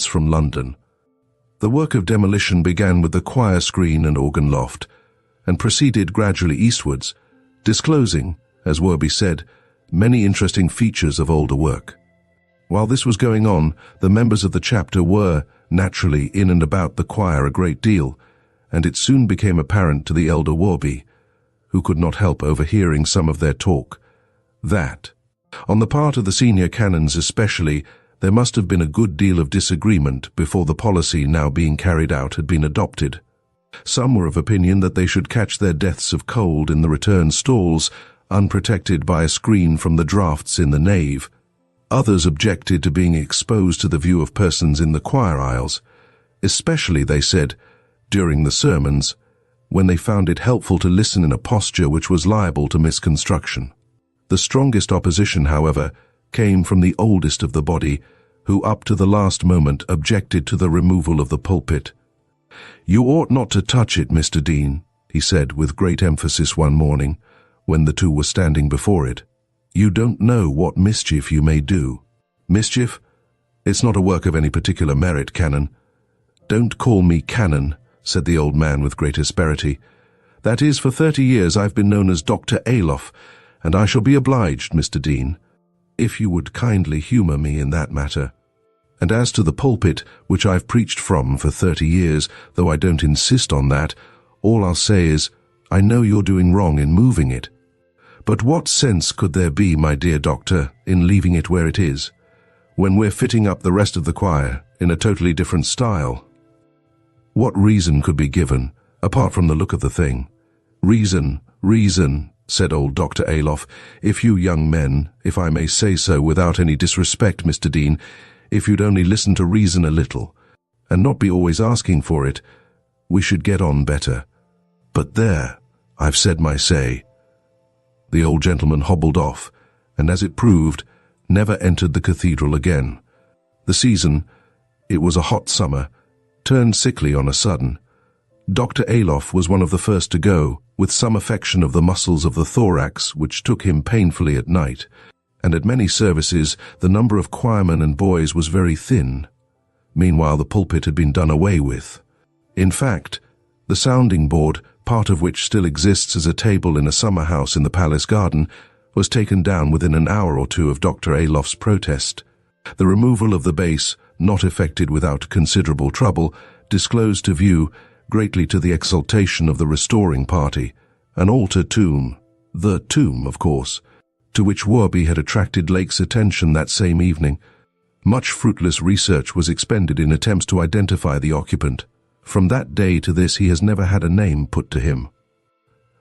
from London. The work of demolition began with the choir screen and organ loft, and proceeded gradually eastwards, disclosing, as Werby said, many interesting features of older work. While this was going on, the members of the chapter were, naturally, in and about the choir a great deal, and it soon became apparent to the elder Werby, who could not help overhearing some of their talk, that, on the part of the senior canons especially, there must have been a good deal of disagreement before the policy now being carried out had been adopted. Some were of opinion that they should catch their deaths of cold in the return stalls, unprotected by a screen from the draughts in the nave. Others objected to being exposed to the view of persons in the choir aisles, especially, they said, during the sermons, when they found it helpful to listen in a posture which was liable to misconstruction. The strongest opposition, however, came from the oldest of the body, who up to the last moment objected to the removal of the pulpit. "You ought not to touch it, Mr. Dean," he said with great emphasis one morning, when the two were standing before it. "You don't know what mischief you may do." "Mischief? It's not a work of any particular merit, Canon." "Don't call me Canon," said the old man with great asperity. "That is, for 30 years I've been known as Dr. Alof, and I shall be obliged, Mr. Dean, if you would kindly humour me in that matter. And as to the pulpit, which I've preached from for 30 years, though I don't insist on that, all I'll say is, I know you're doing wrong in moving it. But what sense could there be, my dear doctor, in leaving it where it is, when we're fitting up the rest of the choir in a totally different style? What reason could be given, apart from the look of the thing? Reason, said old Dr. Alof, if you young men, if I may say so without any disrespect, Mr. Dean, if you'd only listen to reason a little, and not be always asking for it, we should get on better. But there, I've said my say." The old gentleman hobbled off, and as it proved, never entered the cathedral again. The season, it was a hot summer, turned sickly on a sudden. Dr. Alof was one of the first to go, with some affection of the muscles of the thorax which took him painfully at night, and at many services the number of choirmen and boys was very thin. Meanwhile the pulpit had been done away with. In fact, the sounding board, part of which still exists as a table in a summer house in the palace garden, was taken down within an hour or two of Dr. Alof's protest. The removal of the base, not effected without considerable trouble, disclosed to view, greatly to the exultation of the restoring party, an altar tomb, the tomb, of course, to which Werby had attracted Lake's attention that same evening. Much fruitless research was expended in attempts to identify the occupant. From that day to this he has never had a name put to him.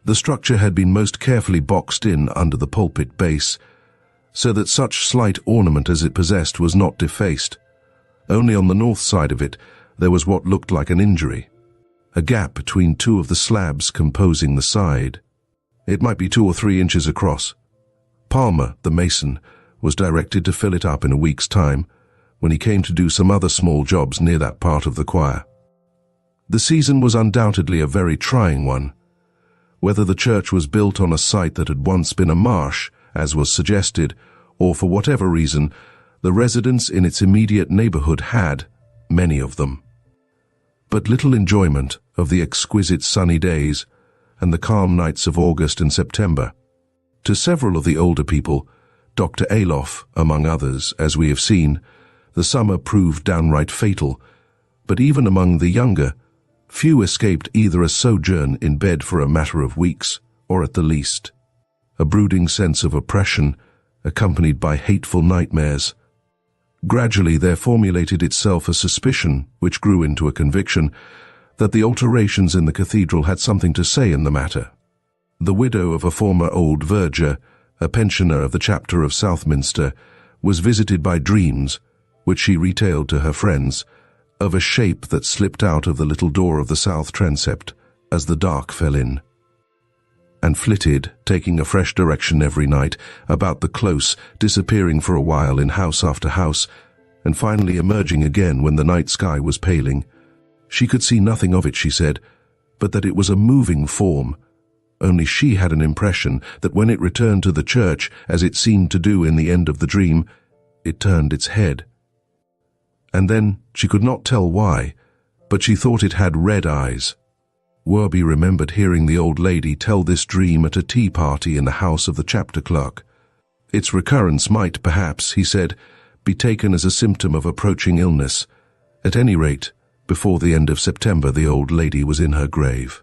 The structure had been most carefully boxed in under the pulpit base, so that such slight ornament as it possessed was not defaced. Only on the north side of it there was what looked like an injury, a gap between two of the slabs composing the side. It might be 2 or 3 inches across. Palmer, the mason, was directed to fill it up in a week's time, when he came to do some other small jobs near that part of the choir. The season was undoubtedly a very trying one. Whether the church was built on a site that had once been a marsh, as was suggested, or for whatever reason, the residents in its immediate neighborhood had, many of them, but little enjoyment of the exquisite sunny days and the calm nights of August and September. To several of the older people, Dr. Alof among others, as we have seen, the summer proved downright fatal, but even among the younger, few escaped either a sojourn in bed for a matter of weeks, or at the least, a brooding sense of oppression accompanied by hateful nightmares. Gradually there formulated itself a suspicion, which grew into a conviction, that the alterations in the cathedral had something to say in the matter. The widow of a former old verger, a pensioner of the chapter of Southminster, was visited by dreams, which she retailed to her friends, of a shape that slipped out of the little door of the south transept as the dark fell in, and flitted, taking a fresh direction every night, about the close, disappearing for a while in house after house, and finally emerging again when the night sky was paling. She could see nothing of it, she said, but that it was a moving form. Only she had an impression that when it returned to the church, as it seemed to do in the end of the dream, it turned its head. and then she could not tell why, but she thought it had red eyes. Werby remembered hearing the old lady tell this dream at a tea party in the house of the chapter clerk. Its recurrence might, perhaps, he said, be taken as a symptom of approaching illness. At any rate, before the end of September the old lady was in her grave.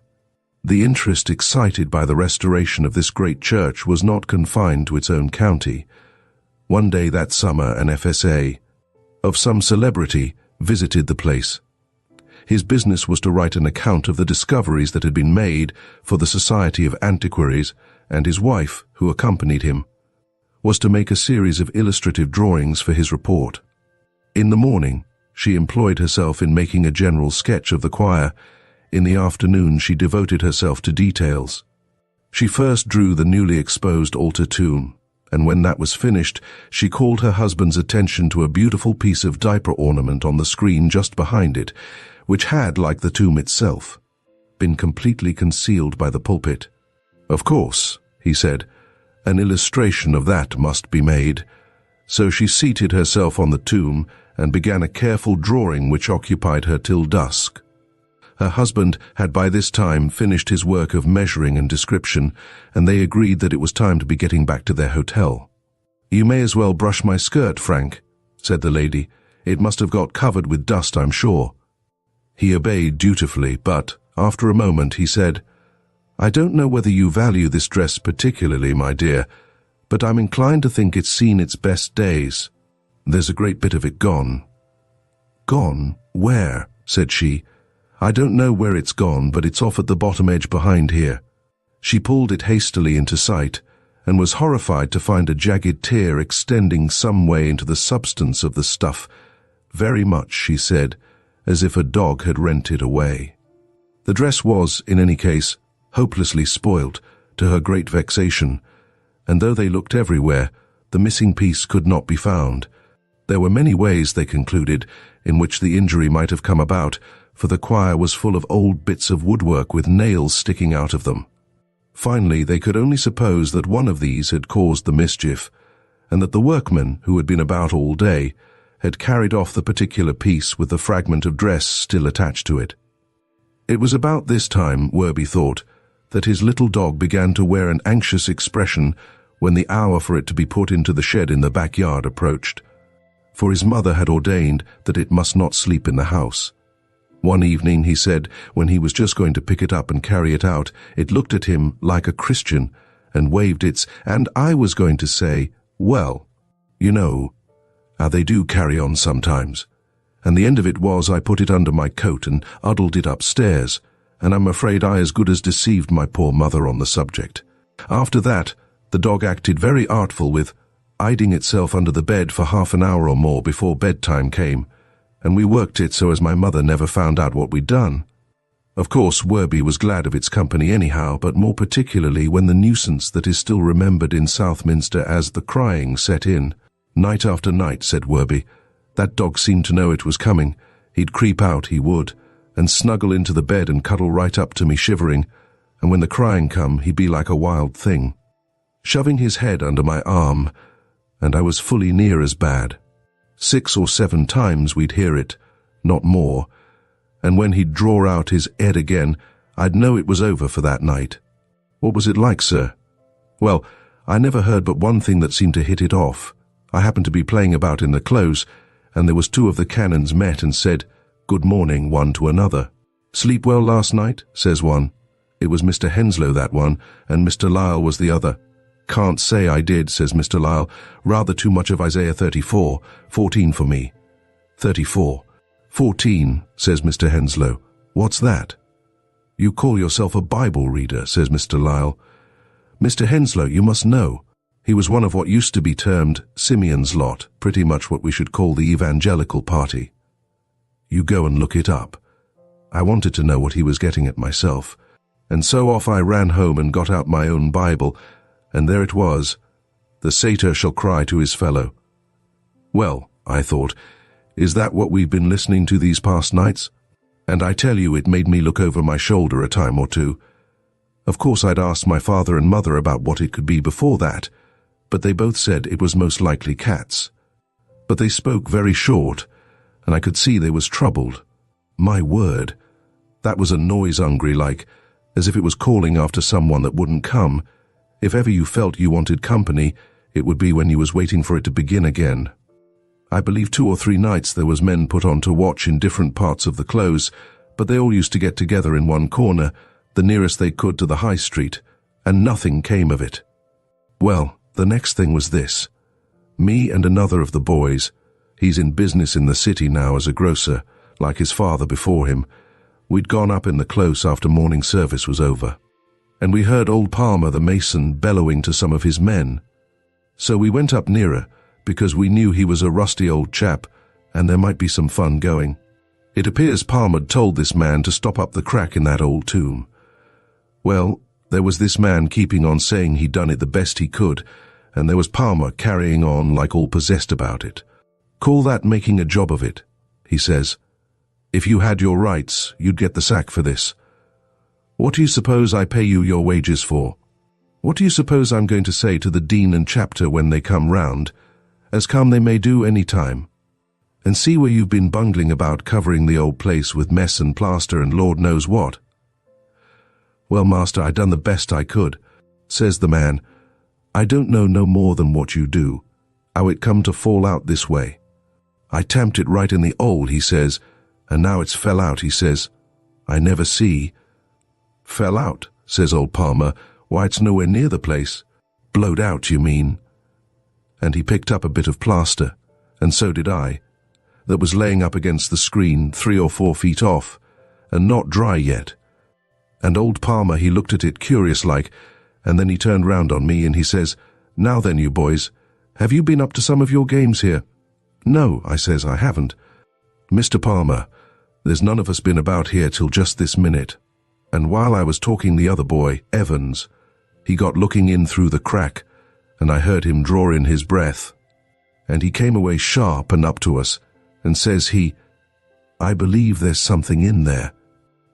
The interest excited by the restoration of this great church was not confined to its own county. One day that summer an FSA of some celebrity visited the place. His business was to write an account of the discoveries that had been made for the Society of Antiquaries, and his wife, who accompanied him, was to make a series of illustrative drawings for his report. In the morning, she employed herself in making a general sketch of the choir. In the afternoon she devoted herself to details. She first drew the newly exposed altar tomb, and when that was finished, she called her husband's attention to a beautiful piece of diaper ornament on the screen just behind it, which had, like the tomb itself, been completely concealed by the pulpit. "Of course," he said, "an illustration of that must be made." So she seated herself on the tomb and began a careful drawing which occupied her till dusk. Her husband had by this time finished his work of measuring and description, and they agreed that it was time to be getting back to their hotel. "You may as well brush my skirt, Frank," said the lady. "It must have got covered with dust, I'm sure." He obeyed dutifully, but, after a moment, he said, "I don't know whether you value this dress particularly, my dear, but I'm inclined to think it's seen its best days. There's a great bit of it gone." "Gone? Where?" said she. "I don't know where it's gone, but it's off at the bottom edge behind here." She pulled it hastily into sight, and was horrified to find a jagged tear extending some way into the substance of the stuff, very much, she said, as if a dog had rent it away. The dress was, in any case, hopelessly spoilt, to her great vexation, and though they looked everywhere, the missing piece could not be found. There were many ways, they concluded, in which the injury might have come about, for the choir was full of old bits of woodwork with nails sticking out of them. Finally, they could only suppose that one of these had caused the mischief, and that the workmen, who had been about all day, had carried off the particular piece with the fragment of dress still attached to it. It was about this time, Werby thought, that his little dog began to wear an anxious expression when the hour for it to be put into the shed in the backyard approached, for his mother had ordained that it must not sleep in the house. One evening, he said, when he was just going to pick it up and carry it out, it looked at him like a Christian and waved its, and I was going to say, well, you know, how they do carry on sometimes. And the end of it was I put it under my coat and huddled it upstairs, and I'm afraid I as good as deceived my poor mother on the subject. After that, the dog acted very artful with hiding itself under the bed for half an hour or more before bedtime came, and we worked it so as my mother never found out what we'd done. Of course, Werby was glad of its company anyhow, but more particularly when the nuisance that is still remembered in Southminster as the crying set in. Night after night, said Werby, that dog seemed to know it was coming. He'd creep out, he would, and snuggle into the bed and cuddle right up to me shivering, and when the crying come, he'd be like a wild thing, shoving his head under my arm, and I was fully near as bad. 6 or 7 times we'd hear it, not more, and when he'd draw out his head again, I'd know it was over for that night. What was it like, sir? Well, I never heard but one thing that seemed to hit it off. I happened to be playing about in the close, and there was 2 of the canons met and said, good morning, one to another. Sleep well last night, says one. It was Mr. Henslow, that one, and Mr. Lyle was the other. Can't say I did, says Mr. Lyle. Rather too much of Isaiah 34, 14 for me. 34. 14, says Mr. Henslow. What's that? You call yourself a Bible reader, says Mr. Lyle. Mr. Henslow, you must know. He was one of what used to be termed Simeon's lot, pretty much what we should call the evangelical party. You go and look it up. I wanted to know what he was getting at myself, and so off I ran home and got out my own Bible, and there it was, the satyr shall cry to his fellow. Well, I thought, is that what we've been listening to these past nights? And I tell you, it made me look over my shoulder a time or two. Of course, I'd asked my father and mother about what it could be before that, but they both said it was most likely cats. But they spoke very short, and I could see they was troubled. My word, that was a noise hungry, like, as if it was calling after someone that wouldn't come. If ever you felt you wanted company, it would be when you was waiting for it to begin again. I believe 2 or 3 nights there was men put on to watch in different parts of the close, but they all used to get together in one corner, the nearest they could to the high street, and nothing came of it. Well, the next thing was this. Me and another of the boys, he's in business in the city now as a grocer, like his father before him, we'd gone up in the close after morning service was over, and we heard old Palmer the mason bellowing to some of his men. So we went up nearer, because we knew he was a rusty old chap, and there might be some fun going. It appears Palmer'd told this man to stop up the crack in that old tomb. Well, there was this man keeping on saying he'd done it the best he could, and there was Palmer carrying on like all possessed about it. Call that making a job of it, he says. If you had your rights, you'd get the sack for this. What do you suppose I pay you your wages for? What do you suppose I'm going to say to the dean and chapter when they come round, as come they may do any time? And see where you've been bungling about covering the old place with mess and plaster and Lord knows what. Well, master, I done the best I could, says the man. I don't know no more than what you do, how it come to fall out this way. I tamped it right in the hole, he says, and now it's fell out, he says. I never see. Fell out, says old Palmer. Why, it's nowhere near the place. Blowed out, you mean? And he picked up a bit of plaster, and so did I, that was laying up against the screen 3 or 4 feet off, and not dry yet. And old Palmer, he looked at it curious-like, and then he turned round on me and he says, Now then, you boys, have you been up to some of your games here? No, I says, I haven't. Mr. Palmer, there's none of us been about here till just this minute. And while I was talking, the other boy, Evans, he got looking in through the crack, and I heard him draw in his breath. And he came away sharp and up to us, and says he, I believe there's something in there.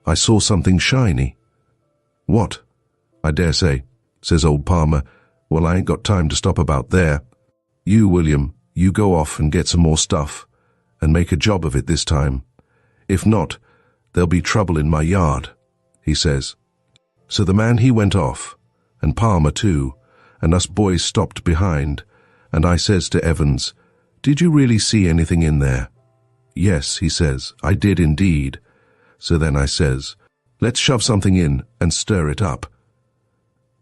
I saw something shiny. What? I dare say, says old Palmer. Well, I ain't got time to stop about there. You, William, you go off and get some more stuff, and make a job of it this time. If not, there'll be trouble in my yard, he says. So the man he went off, and Palmer too, and us boys stopped behind, and I says to Evans, Did you really see anything in there? Yes, he says, I did indeed. So then I says, Let's shove something in and stir it up.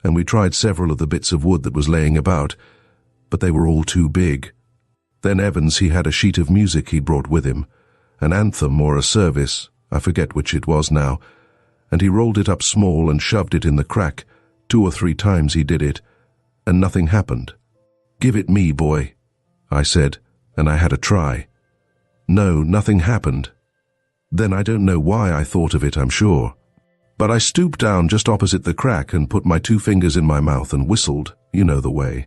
And we tried several of the bits of wood that was laying about, but they were all too big. Then Evans, he had a sheet of music he brought with him, an anthem or a service, I forget which it was now, and he rolled it up small and shoved it in the crack. 2 or 3 times he did it, and nothing happened. Give it me, boy, I said, and I had a try. No, nothing happened. Then I don't know why I thought of it, I'm sure. But I stooped down just opposite the crack and put my 2 fingers in my mouth and whistled, you know the way.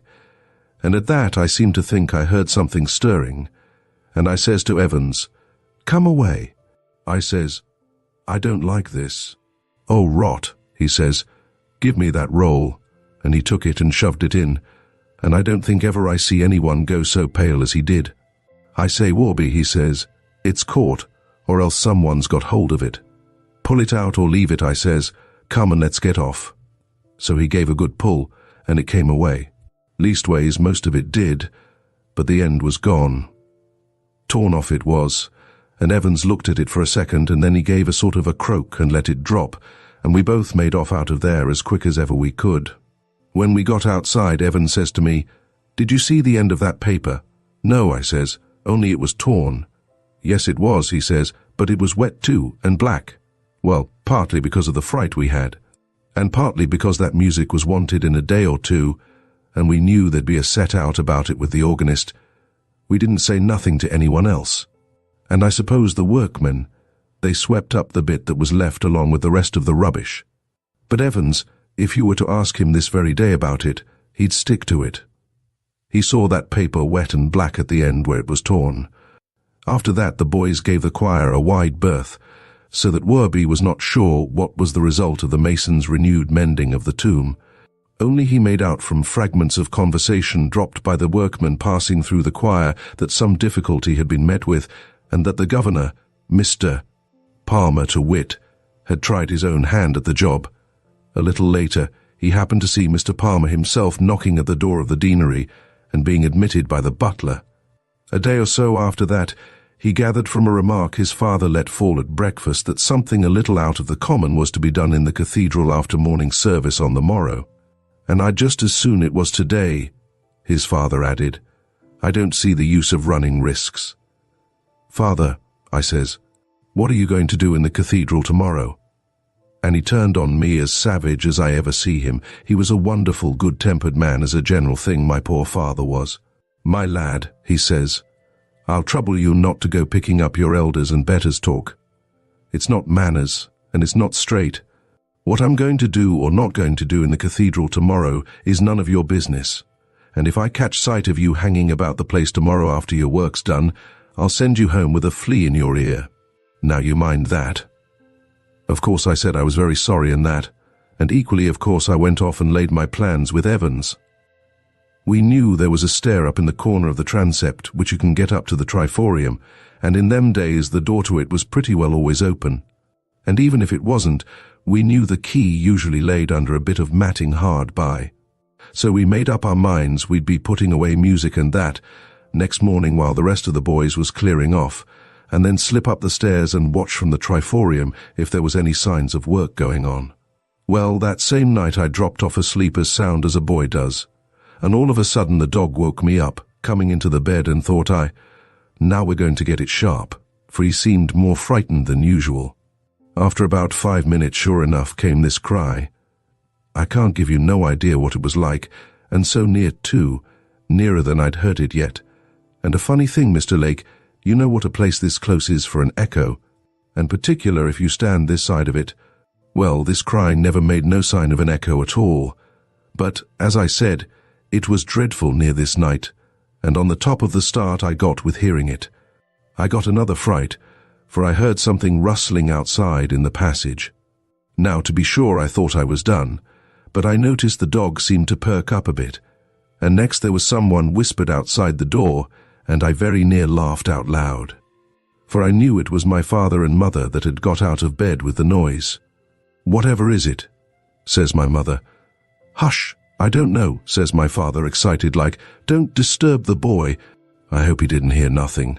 And at that I seemed to think I heard something stirring, and I says to Evans, Come away. I says, I don't like this. Oh, rot, he says, Give me that roll. And he took it and shoved it in, and I don't think ever I see anyone go so pale as he did. I say, Warby, he says, It's caught, or else someone's got hold of it. Pull it out or leave it, I says. Come and let's get off. So he gave a good pull, and it came away. Leastways, most of it did, but the end was gone. Torn off it was, and Evans looked at it for a second, and then he gave a sort of a croak and let it drop, and we both made off out of there as quick as ever we could. When we got outside, Evans says to me, Did you see the end of that paper? No, I says, only it was torn. Yes, it was, he says, but it was wet too, and black. Well, partly because of the fright we had, and partly because that music was wanted in a day or 2, and we knew there'd be a set out about it with the organist. We didn't say nothing to anyone else. And I suppose the workmen, they swept up the bit that was left along with the rest of the rubbish. But Evans, if you were to ask him this very day about it, he'd stick to it. He saw that paper wet and black at the end where it was torn. After that, the boys gave the choir a wide berth, so that Werby was not sure what was the result of the mason's renewed mending of the tomb. Only he made out from fragments of conversation dropped by the workmen passing through the choir that some difficulty had been met with, and that the governor, Mr. Palmer to wit, had tried his own hand at the job. A little later, he happened to see Mr. Palmer himself knocking at the door of the deanery and being admitted by the butler. A day or so after that, he gathered from a remark his father let fall at breakfast that something a little out of the common was to be done in the cathedral after morning service on the morrow. "And I'd just as soon it was today," his father added. "I don't see the use of running risks." "Father," I says, "what are you going to do in the cathedral tomorrow?" And he turned on me as savage as I ever see him. He was a wonderful, good-tempered man as a general thing, my poor father was. "My lad," he says, "I'll trouble you not to go picking up your elders and betters talk. It's not manners, and it's not straight. What I'm going to do or not going to do in the cathedral tomorrow is none of your business. And if I catch sight of you hanging about the place tomorrow after your work's done, I'll send you home with a flea in your ear. Now you mind that." Of course I said I was very sorry and that, and equally of course I went off and laid my plans with Evans. We knew there was a stair up in the corner of the transept which you can get up to the triforium, and in them days the door to it was pretty well always open. And even if it wasn't, we knew the key usually laid under a bit of matting hard by. So we made up our minds we'd be putting away music and that next morning while the rest of the boys was clearing off, and then slip up the stairs and watch from the triforium if there was any signs of work going on. Well, that same night I dropped off asleep as sound as a boy does, and all of a sudden the dog woke me up, coming into the bed, and thought now we're going to get it sharp, for he seemed more frightened than usual. After about 5 minutes, sure enough, came this cry. I can't give you no idea what it was like, and so near too, nearer than I'd heard it yet. And a funny thing, Mr. Lake, you know what a place this close is for an echo, and particular if you stand this side of it. Well, this cry never made no sign of an echo at all. But, as I said, it was dreadful near this night, and on the top of the start I got with hearing it. I got another fright, for I heard something rustling outside in the passage. Now, to be sure, I thought I was done, but I noticed the dog seemed to perk up a bit, and next there was someone whispered outside the door, and I very near laughed out loud. For I knew it was my father and mother that had got out of bed with the noise. "Whatever is it?" says my mother. "Hush, I don't know," says my father, excited like. "Don't disturb the boy." I hope he didn't hear nothing.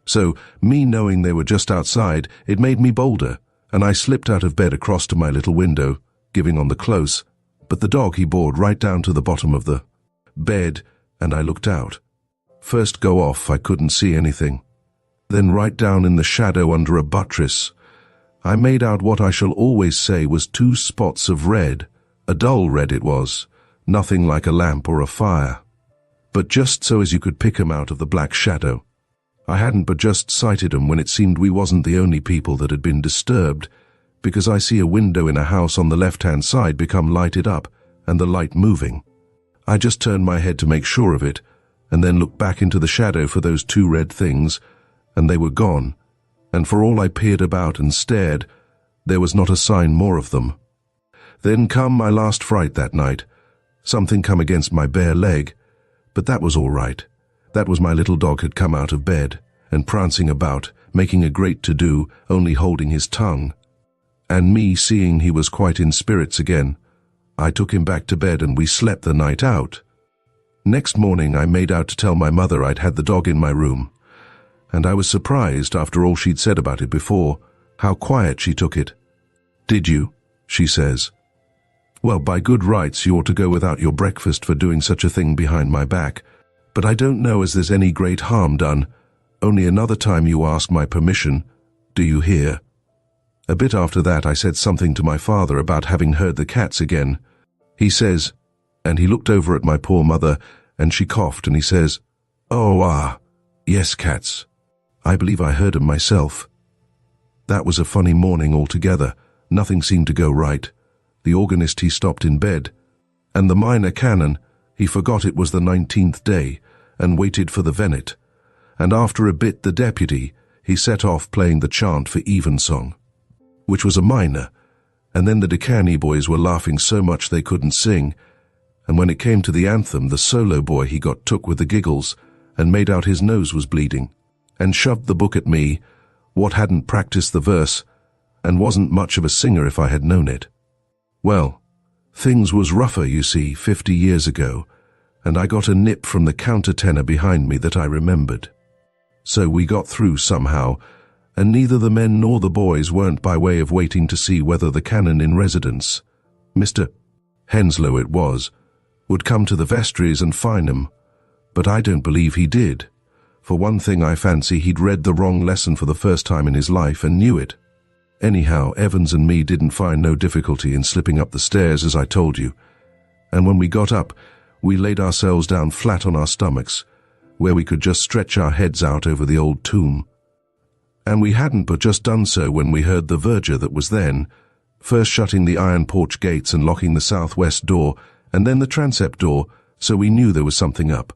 So, me knowing they were just outside, it made me bolder, and I slipped out of bed across to my little window, giving on the close, but the dog he bored right down to the bottom of the bed, and I looked out. First go off, I couldn't see anything. Then right down in the shadow under a buttress, I made out what I shall always say was 2 spots of red. A dull red it was, nothing like a lamp or a fire, but just so as you could pick 'em out of the black shadow. I hadn't but just sighted 'em when it seemed we wasn't the only people that had been disturbed, because I see a window in a house on the left-hand side become lighted up, and the light moving. I just turned my head to make sure of it, and then looked back into the shadow for those 2 red things, and they were gone, and for all I peered about and stared, there was not a sign more of them. Then come my last fright that night. Something come against my bare leg, but that was all right. That was my little dog had come out of bed, and prancing about, making a great to-do, only holding his tongue. And me seeing he was quite in spirits again, I took him back to bed and we slept the night out. Next morning I made out to tell my mother I'd had the dog in my room, and I was surprised, after all she'd said about it before, how quiet she took it. "Did you?" she says. "Well, by good rights you ought to go without your breakfast for doing such a thing behind my back, but I don't know as there's any great harm done, only another time you ask my permission, do you hear?" A bit after that I said something to my father about having heard the cats again. He says, and he looked over at my poor mother, and she coughed, and he says, "Oh, yes, cats. I believe I heard 'em myself." That was a funny morning altogether. Nothing seemed to go right. The organist he stopped in bed, and the minor canon, he forgot it was the 19th day, and waited for the venet, and after a bit the deputy, he set off playing the chant for evensong, which was a minor, and then the decani boys were laughing so much they couldn't sing, and when it came to the anthem, the solo boy he got took with the giggles, and made out his nose was bleeding, and shoved the book at me, what hadn't practiced the verse, and wasn't much of a singer if I had known it. Well, things was rougher, you see, 50 years ago, and I got a nip from the countertenor behind me that I remembered. So we got through somehow, and neither the men nor the boys weren't by way of waiting to see whether the canon in residence, Mr. Henslow it was, would come to the vestries and fine 'em. But I don't believe he did. For one thing, I fancy he'd read the wrong lesson for the first time in his life and knew it. Anyhow, Evans and me didn't find no difficulty in slipping up the stairs, as I told you, and when we got up, we laid ourselves down flat on our stomachs, where we could just stretch our heads out over the old tomb. And we hadn't but just done so when we heard the verger that was then, first shutting the iron porch gates and locking the southwest door, and then the transept door, so we knew there was something up,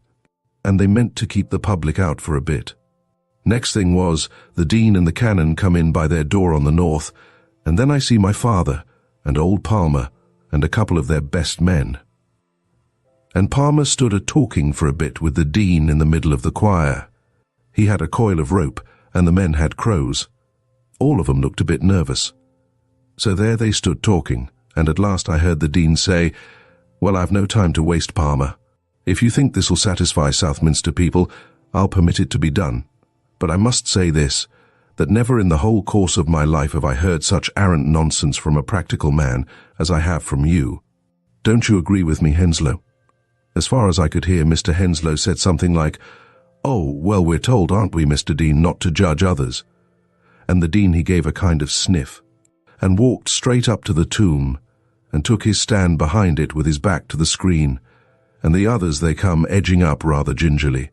and they meant to keep the public out for a bit. Next thing was, the dean and the canon come in by their door on the north, and then I see my father, and old Palmer, and a couple of their best men. And Palmer stood a-talking for a bit with the dean in the middle of the choir. He had a coil of rope, and the men had crows. All of them looked a bit nervous. So there they stood talking, and at last I heard the dean say, "Well, I've no time to waste, Palmer. If you think this'll satisfy Southminster people, I'll permit it to be done. But I must say this, that never in the whole course of my life have I heard such arrant nonsense from a practical man as I have from you. Don't you agree with me, Henslow?" As far as I could hear, Mr. Henslow said something like, "Oh, well, we're told, aren't we, Mr. Dean, not to judge others?" And the dean, he gave a kind of sniff, and walked straight up to the tomb, and took his stand behind it with his back to the screen, and the others, they come edging up rather gingerly.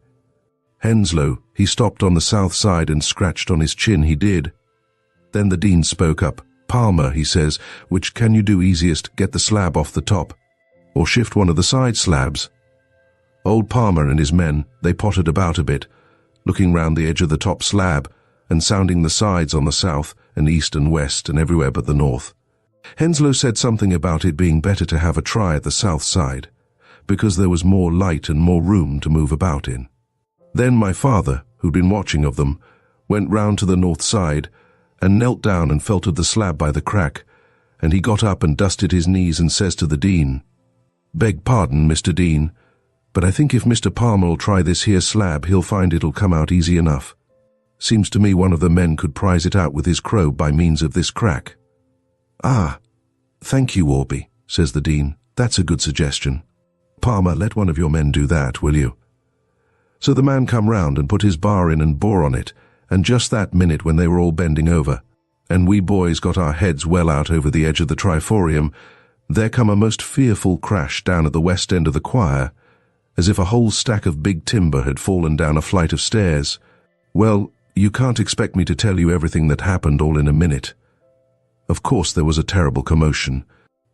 Henslow, he stopped on the south side and scratched on his chin, he did. Then the dean spoke up. "Palmer," he says, "which can you do easiest, get the slab off the top, or shift one of the side slabs?" Old Palmer and his men, they pottered about a bit, looking round the edge of the top slab and sounding the sides on the south and east and west and everywhere but the north. Henslow said something about it being better to have a try at the south side, because there was more light and more room to move about in. Then my father, who'd been watching of them, went round to the north side and knelt down and felt of the slab by the crack, and he got up and dusted his knees and says to the dean, "Beg pardon, Mr. Dean, but I think if Mr. Palmer'll try this here slab, he'll find it'll come out easy enough. Seems to me one of the men could prise it out with his crow by means of this crack." "Ah, thank you, Orby," says the dean. "That's a good suggestion. Palmer, let one of your men do that, will you?" So the man come round and put his bar in and bore on it, and just that minute when they were all bending over, and we boys got our heads well out over the edge of the triforium, there come a most fearful crash down at the west end of the choir, as if a whole stack of big timber had fallen down a flight of stairs. Well, you can't expect me to tell you everything that happened all in a minute. Of course there was a terrible commotion.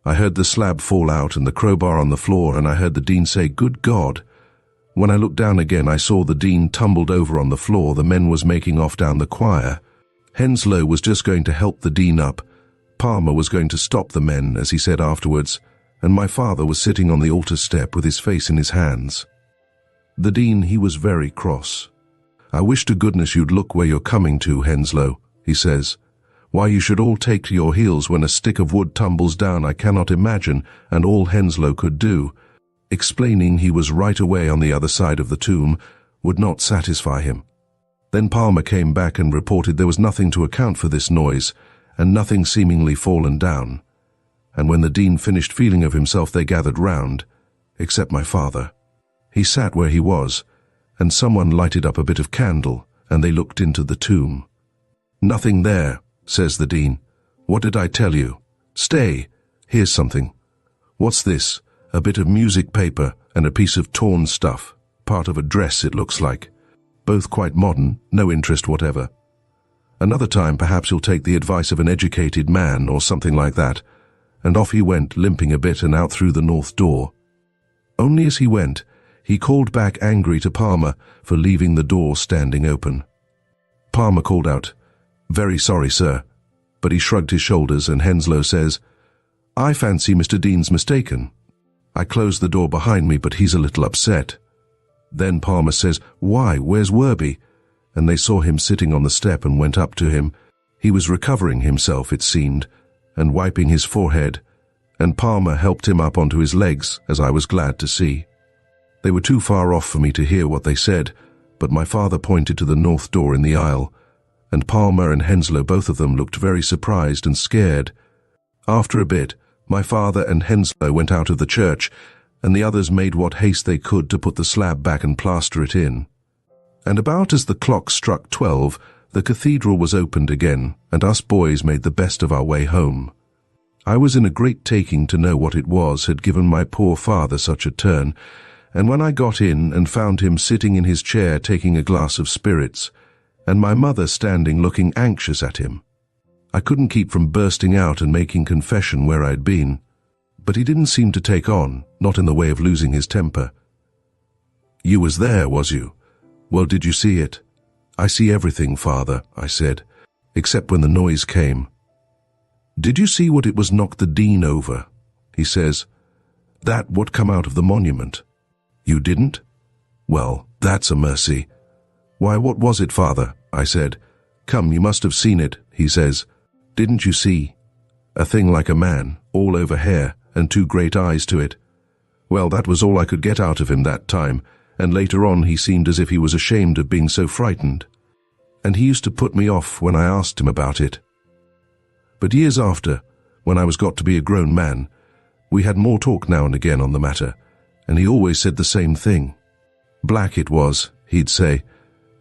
I heard the slab fall out and the crowbar on the floor, and I heard the dean say, "Good God." When I looked down again, I saw the dean tumbled over on the floor. The men was making off down the choir. Henslow was just going to help the dean up. Palmer was going to stop the men, as he said afterwards, and my father was sitting on the altar step with his face in his hands. The dean, he was very cross. "I wish to goodness you'd look where you're coming to, Henslow," he says. "Why you should all take to your heels when a stick of wood tumbles down I cannot imagine, and all Henslow could do, explaining he was right away on the other side of the tomb, would not satisfy him. Then Palmer came back and reported there was nothing to account for this noise, and nothing seemingly fallen down. And when the dean finished feeling of himself, they gathered round, except my father. He sat where he was, and someone lighted up a bit of candle, and they looked into the tomb. "Nothing there," says the dean. "What did I tell you? Stay, here's something. What's this? A bit of music paper and a piece of torn stuff, part of a dress it looks like. Both quite modern, no interest whatever. Another time perhaps you'll take the advice of an educated man or something like that." And off he went, limping a bit, and out through the north door. Only as he went, he called back angry to Palmer for leaving the door standing open. Palmer called out, "Very sorry, sir," but he shrugged his shoulders, and Henslow says, "I fancy Mr. Dean's mistaken. I closed the door behind me, but he's a little upset." Then Palmer says, "Why, where's Werby?" and they saw him sitting on the step and went up to him. He was recovering himself, it seemed, and wiping his forehead, and Palmer helped him up onto his legs, as I was glad to see. They were too far off for me to hear what they said, but my father pointed to the north door in the aisle, and Palmer and Henslow, both of them, looked very surprised and scared. After a bit, my father and Henslow went out of the church, and the others made what haste they could to put the slab back and plaster it in. And about as the clock struck 12, the cathedral was opened again, and us boys made the best of our way home. I was in a great taking to know what it was had given my poor father such a turn, and when I got in and found him sitting in his chair taking a glass of spirits, and my mother standing looking anxious at him, I couldn't keep from bursting out and making confession where I'd been. But he didn't seem to take on, not in the way of losing his temper. "You was there, was you? Well, did you see it?" "I see everything, Father," I said, "except when the noise came." "Did you see what it was knocked the Dean over?" He says, "That what come out of the monument." "You didn't? Well, that's a mercy." "Why, what was it, Father?" I said. "Come, you must have seen it," he says. "Didn't you see? A thing like a man, all over hair, and two great eyes to it." Well, that was all I could get out of him that time, and later on he seemed as if he was ashamed of being so frightened. And he used to put me off when I asked him about it. But years after, when I was got to be a grown man, we had more talk now and again on the matter, and he always said the same thing. Black it was, he'd say,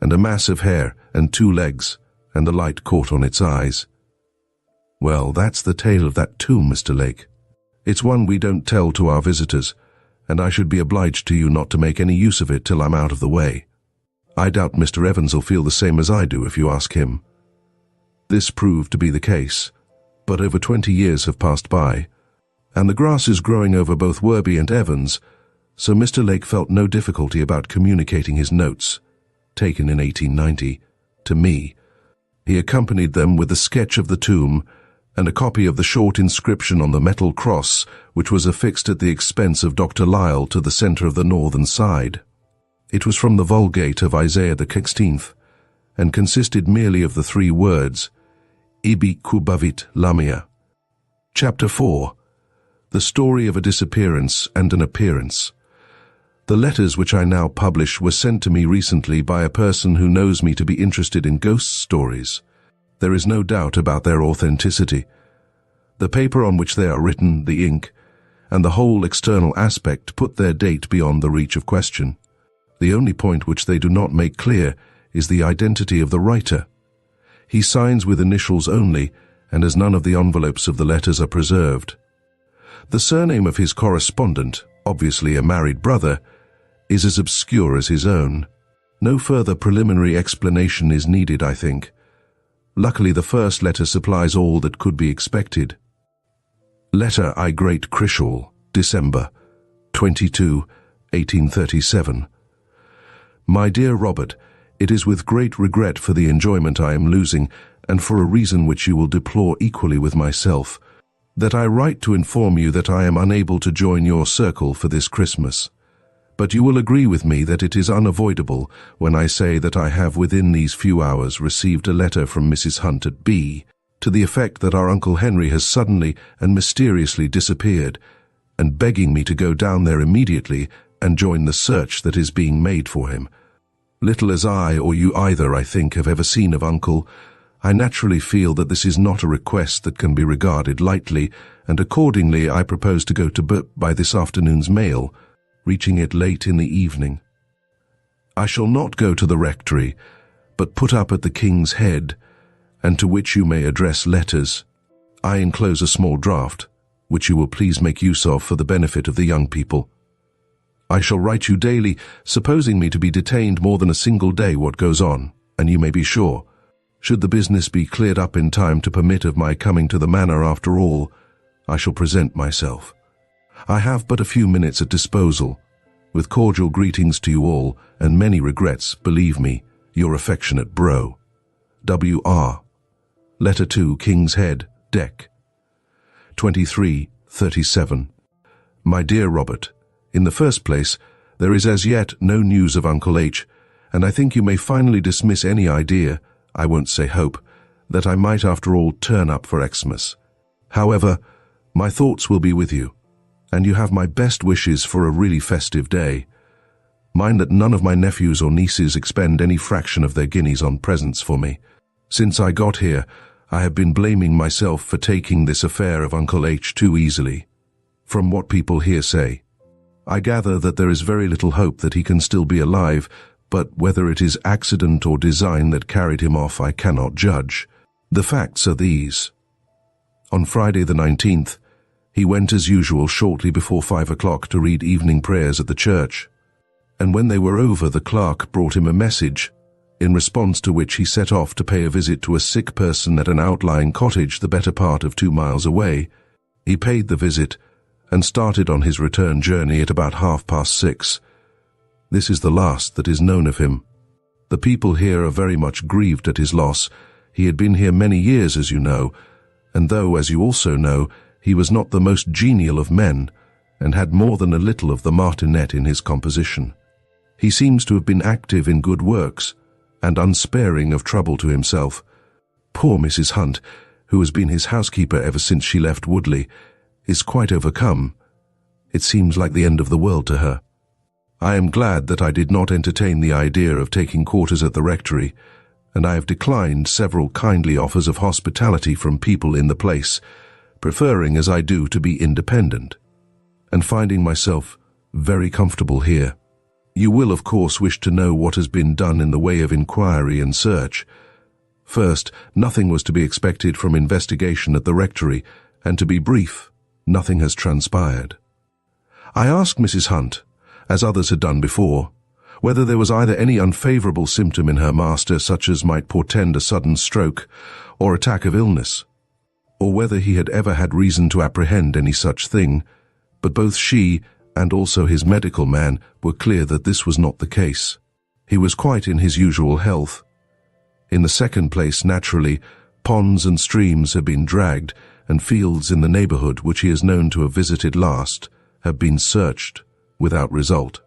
and a mass of hair, and two legs, and the light caught on its eyes. Well, that's the tale of that tomb, Mr. Lake. It's one we don't tell to our visitors, and I should be obliged to you not to make any use of it till I'm out of the way. I doubt Mr. Evans will feel the same as I do if you ask him. This proved to be the case, but over 20 years have passed by, and the grass is growing over both Werby and Evans, so Mr. Lake felt no difficulty about communicating his notes, taken in 1890, to me. He accompanied them with a sketch of the tomb and a copy of the short inscription on the metal cross which was affixed at the expense of Dr. Lyle to the centre of the northern side. It was from the Vulgate of Isaiah the 16th, and consisted merely of the 3 words, Ibi kubavit lamia. Chapter 4. The Story of a Disappearance and an Appearance. The letters which I now publish were sent to me recently by a person who knows me to be interested in ghost stories. There is no doubt about their authenticity. The paper on which they are written, the ink, and the whole external aspect put their date beyond the reach of question. The only point which they do not make clear is the identity of the writer. He signs with initials only, and as none of the envelopes of the letters are preserved. The surname of his correspondent, obviously a married brother, is as obscure as his own. No further preliminary explanation is needed, I think. Luckily, the first letter supplies all that could be expected. Letter I Great Crishall, December 22, 1837. My dear Robert, it is with great regret for the enjoyment I am losing, and for a reason which you will deplore equally with myself, that I write to inform you that I am unable to join your circle for this Christmas. But you will agree with me that it is unavoidable when I say that I have within these few hours received a letter from Mrs. Hunt at B, to the effect that our Uncle Henry has suddenly and mysteriously disappeared, and begging me to go down there immediately and join the search that is being made for him. Little as I or you either, I think, have ever seen of Uncle, I naturally feel that this is not a request that can be regarded lightly, and accordingly I propose to go to B by this afternoon's mail, reaching it late in the evening. I shall not go to the rectory, but put up at the King's Head, and to which you may address letters. I enclose a small draft, which you will please make use of for the benefit of the young people. I shall write you daily, supposing me to be detained more than a single day what goes on, and you may be sure, should the business be cleared up in time to permit of my coming to the manor after all, I shall present myself. I have but a few minutes at disposal. With cordial greetings to you all, and many regrets, believe me, your affectionate bro. W.R. Letter to King's Head, Deck. 2337. My dear Robert, in the first place, there is as yet no news of Uncle H, and I think you may finally dismiss any idea, I won't say hope, that I might after all turn up for Xmas. However, my thoughts will be with you, and you have my best wishes for a really festive day. Mind that none of my nephews or nieces expend any fraction of their guineas on presents for me. Since I got here, I have been blaming myself for taking this affair of Uncle H too easily. From what people here say, I gather that there is very little hope that he can still be alive, but whether it is accident or design that carried him off, I cannot judge. The facts are these. On Friday the 19th, he went as usual shortly before 5 o'clock to read evening prayers at the church, and when they were over, the clerk brought him a message, in response to which he set off to pay a visit to a sick person at an outlying cottage the better part of 2 miles away. He paid the visit and started on his return journey at about 6:30. This is the last that is known of him. The people here are very much grieved at his loss. He had been here many years, as you know, and though, as you also know, he was not the most genial of men, and had more than a little of the martinet in his composition. He seems to have been active in good works, and unsparing of trouble to himself. Poor Mrs. Hunt, who has been his housekeeper ever since she left Woodley, is quite overcome. It seems like the end of the world to her. I am glad that I did not entertain the idea of taking quarters at the rectory, and I have declined several kindly offers of hospitality from people in the place, preferring as I do to be independent, and finding myself very comfortable here. You will, of course, wish to know what has been done in the way of inquiry and search. First, nothing was to be expected from investigation at the rectory, and to be brief, nothing has transpired. I asked Mrs. Hunt, as others had done before, whether there was either any unfavorable symptom in her master such as might portend a sudden stroke or attack of illness, or whether he had ever had reason to apprehend any such thing, but both she and also his medical man were clear that this was not the case. He was quite in his usual health. In the second place, naturally, ponds and streams have been dragged, and fields in the neighborhood which he is known to have visited last have been searched without result.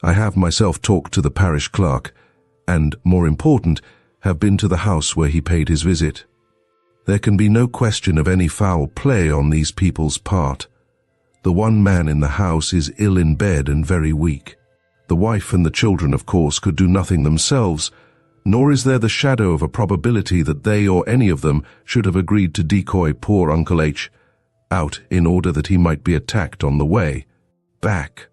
I have myself talked to the parish clerk, and, more important, have been to the house where he paid his visit. There can be no question of any foul play on these people's part. The one man in the house is ill in bed and very weak. The wife and the children, of course, could do nothing themselves, nor is there the shadow of a probability that they or any of them should have agreed to decoy poor Uncle H out in order that he might be attacked on the way back.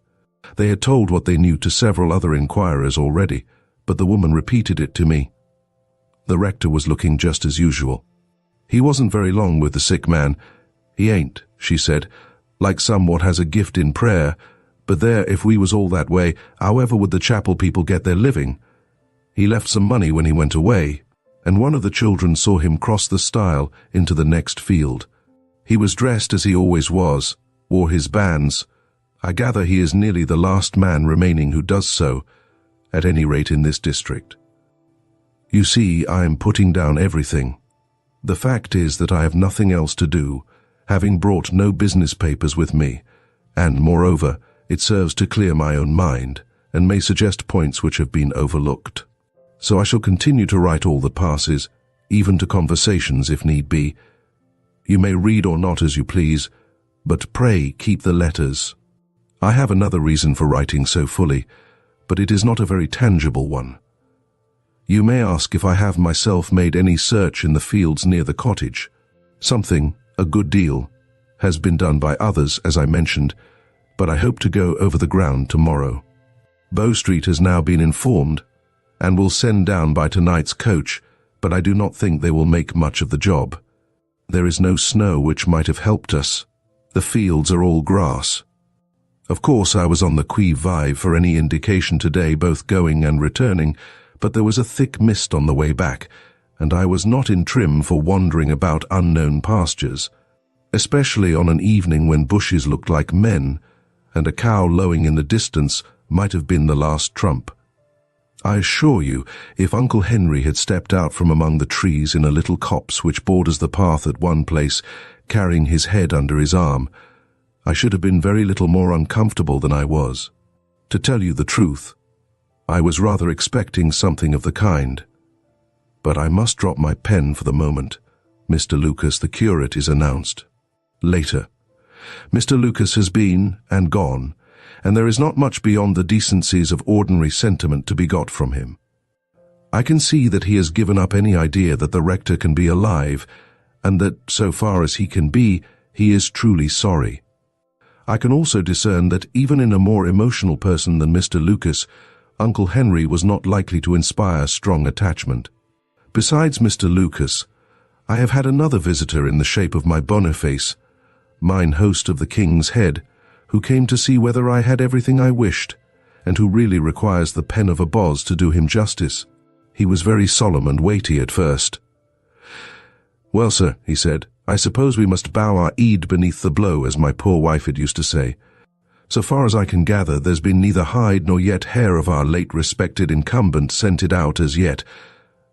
They had told what they knew to several other inquirers already, but the woman repeated it to me. The rector was looking just as usual. He wasn't very long with the sick man. He ain't, she said, like some what has a gift in prayer, but there, if we was all that way, however would the chapel people get their living? He left some money when he went away, and one of the children saw him cross the stile into the next field. He was dressed as he always was, wore his bands. I gather he is nearly the last man remaining who does so, at any rate in this district. You see, I am putting down everything. The fact is that I have nothing else to do, having brought no business papers with me, and, moreover, it serves to clear my own mind, and may suggest points which have been overlooked. So I shall continue to write all that passes, even to conversations if need be. You may read or not as you please, but pray keep the letters. I have another reason for writing so fully, but it is not a very tangible one. You may ask if I have myself made any search in the fields near the cottage. Something, a good deal, has been done by others, as I mentioned, but I hope to go over the ground tomorrow. Bow Street has now been informed, and will send down by tonight's coach, but I do not think they will make much of the job. There is no snow which might have helped us. The fields are all grass. Of course, I was on the qui-vive for any indication today, both going and returning, but there was a thick mist on the way back, and I was not in trim for wandering about unknown pastures, especially on an evening when bushes looked like men, and a cow lowing in the distance might have been the last trump. I assure you, if Uncle Henry had stepped out from among the trees in a little copse which borders the path at one place, carrying his head under his arm, I should have been very little more uncomfortable than I was. To tell you the truth, I was rather expecting something of the kind. But I must drop my pen for the moment. Mr. Lucas, the curate, is announced. Later. Mr. Lucas has been and gone, and there is not much beyond the decencies of ordinary sentiment to be got from him. I can see that he has given up any idea that the rector can be alive, and that, so far as he can be, he is truly sorry. I can also discern that even in a more emotional person than Mr. Lucas, Uncle Henry was not likely to inspire strong attachment. Besides Mr. Lucas, I have had another visitor in the shape of my Boniface, mine host of the King's Head, who came to see whether I had everything I wished, and who really requires the pen of a Boz to do him justice. He was very solemn and weighty at first. "Well, sir," he said, "I suppose we must bow our Eid beneath the blow, as my poor wife had used to say. So far as I can gather, there's been neither hide nor yet hair of our late respected incumbent scented out as yet.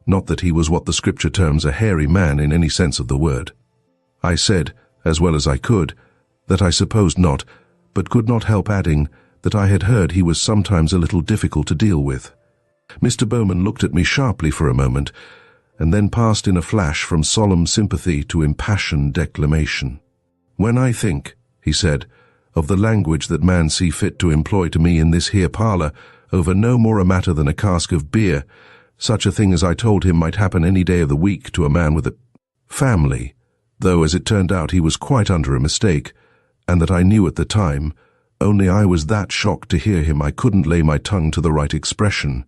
Not that he was what the scripture terms a hairy man in any sense of the word." I said, as well as I could, that I supposed not, but could not help adding that I had heard he was sometimes a little difficult to deal with. Mr. Bowman looked at me sharply for a moment, and then passed in a flash from solemn sympathy to impassioned declamation. "When I think," he said, "of the language that man see fit to employ to me in this here parlour, over no more a matter than a cask of beer, such a thing as I told him might happen any day of the week to a man with a family, though as it turned out he was quite under a mistake, and that I knew at the time, only I was that shocked to hear him I couldn't lay my tongue to the right expression."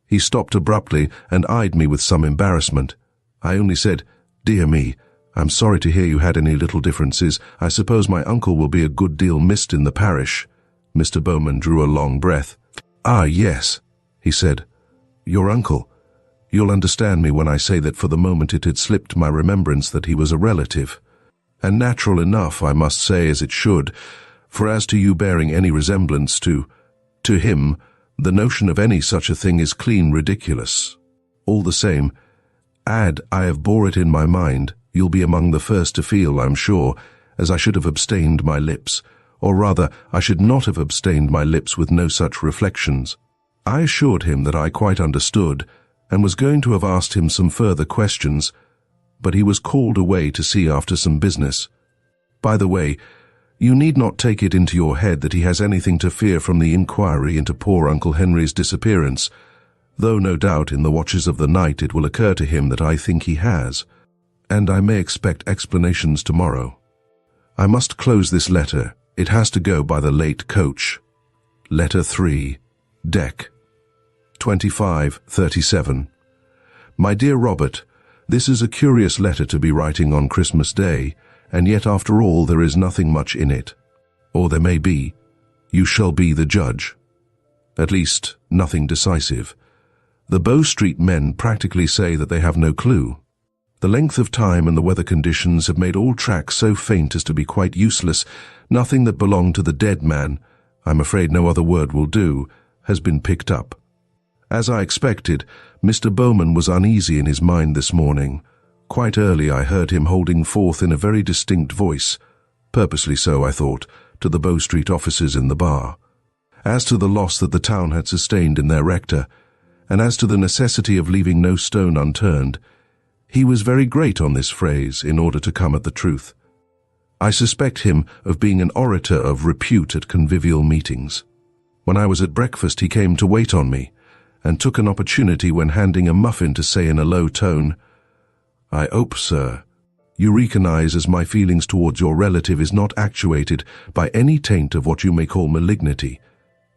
He stopped abruptly and eyed me with some embarrassment. I only said, "Dear me, I'm sorry to hear you had any little differences. I suppose my uncle will be a good deal missed in the parish." Mr. Bowman drew a long breath. "Ah, yes," he said. "Your uncle. You'll understand me when I say that for the moment it had slipped my remembrance that he was a relative. And natural enough, I must say, as it should, for as to you bearing any resemblance to him, the notion of any such a thing is clean ridiculous. All the same, I have bore it in my mind, you'll be among the first to feel, I'm sure, as I should have abstained my lips, or rather, I should not have abstained my lips with no such reflections." I assured him that I quite understood, and was going to have asked him some further questions, but he was called away to see after some business. By the way, you need not take it into your head that he has anything to fear from the inquiry into poor Uncle Henry's disappearance, though no doubt in the watches of the night it will occur to him that I think he has, and I may expect explanations tomorrow. I must close this letter. It has to go by the late coach. Letter 3, Deck, 25:37. My dear Robert, this is a curious letter to be writing on Christmas Day, and yet after all there is nothing much in it. Or there may be. You shall be the judge. At least, nothing decisive. The Bow Street men practically say that they have no clue. The length of time and the weather conditions have made all tracks so faint as to be quite useless. Nothing that belonged to the dead man, I'm afraid no other word will do, has been picked up. As I expected, Mr. Bowman was uneasy in his mind this morning. Quite early I heard him holding forth in a very distinct voice, purposely so, I thought, to the Bow Street officers in the bar, as to the loss that the town had sustained in their rector, and as to the necessity of leaving no stone unturned. He was very great on this phrase in order to come at the truth. I suspect him of being an orator of repute at convivial meetings. When I was at breakfast he came to wait on me, and took an opportunity when handing a muffin to say in a low tone, "I hope, sir, you recognize as my feelings towards your relative is not actuated by any taint of what you may call malignity.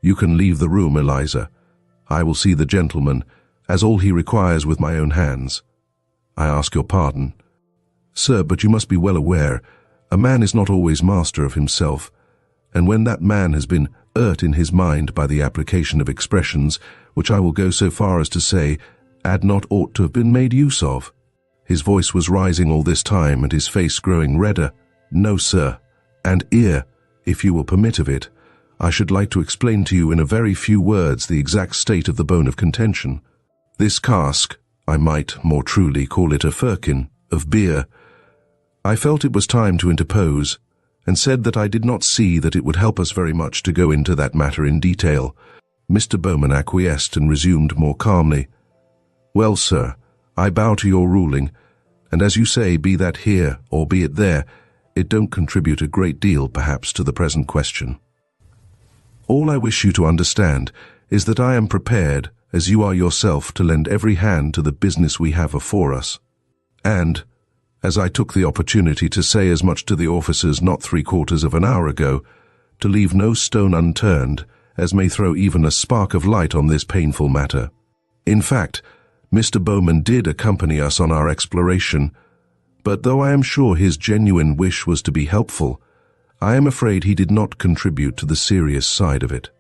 You can leave the room, Eliza. I will see the gentleman, as all he requires with my own hands. I ask your pardon. Sir, but you must be well aware, a man is not always master of himself, and when that man has been hurt in his mind by the application of expressions, which I will go so far as to say, had not ought to have been made use of." His voice was rising all this time, and his face growing redder. "No, sir, and ere, if you will permit of it, I should like to explain to you in a very few words the exact state of the bone of contention. This cask, I might more truly call it a firkin, of beer." I felt it was time to interpose, and said that I did not see that it would help us very much to go into that matter in detail. Mr. Bowman acquiesced and resumed more calmly. "Well, sir, I bow to your ruling, and as you say, be that here or be it there, it don't contribute a great deal, perhaps, to the present question. All I wish you to understand is that I am prepared, as you are yourself, to lend every hand to the business we have afore us. And, as I took the opportunity to say as much to the officers not 3/4 of an hour ago, to leave no stone unturned, as may throw even a spark of light on this painful matter. In fact, Mr. Bowman did accompany us on our exploration, but though I am sure his genuine wish was to be helpful, I am afraid he did not contribute to the serious side of it.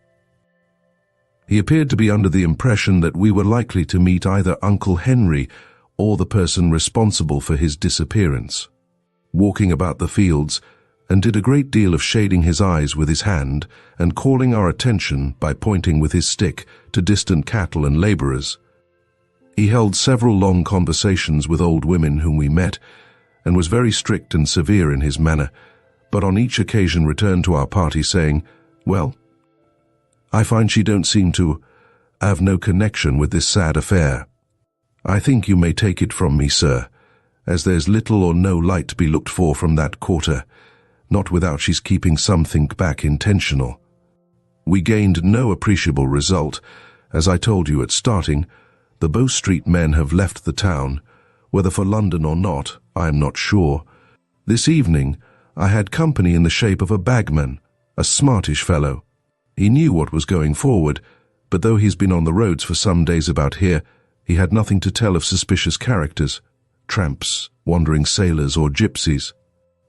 He appeared to be under the impression that we were likely to meet either Uncle Henry or the person responsible for his disappearance, walking about the fields, and did a great deal of shading his eyes with his hand and calling our attention by pointing with his stick to distant cattle and laborers. He held several long conversations with old women whom we met, and was very strict and severe in his manner, but on each occasion returned to our party saying, "Well, I find she don't seem to have no connection with this sad affair. I think you may take it from me, sir, as there's little or no light to be looked for from that quarter, not without she's keeping something back intentional." We gained no appreciable result. As I told you at starting, the Bow Street men have left the town, whether for London or not, I am not sure. This evening, I had company in the shape of a bagman, a smartish fellow. He knew what was going forward, but though he's been on the roads for some days about here, he had nothing to tell of suspicious characters, tramps, wandering sailors, or gypsies.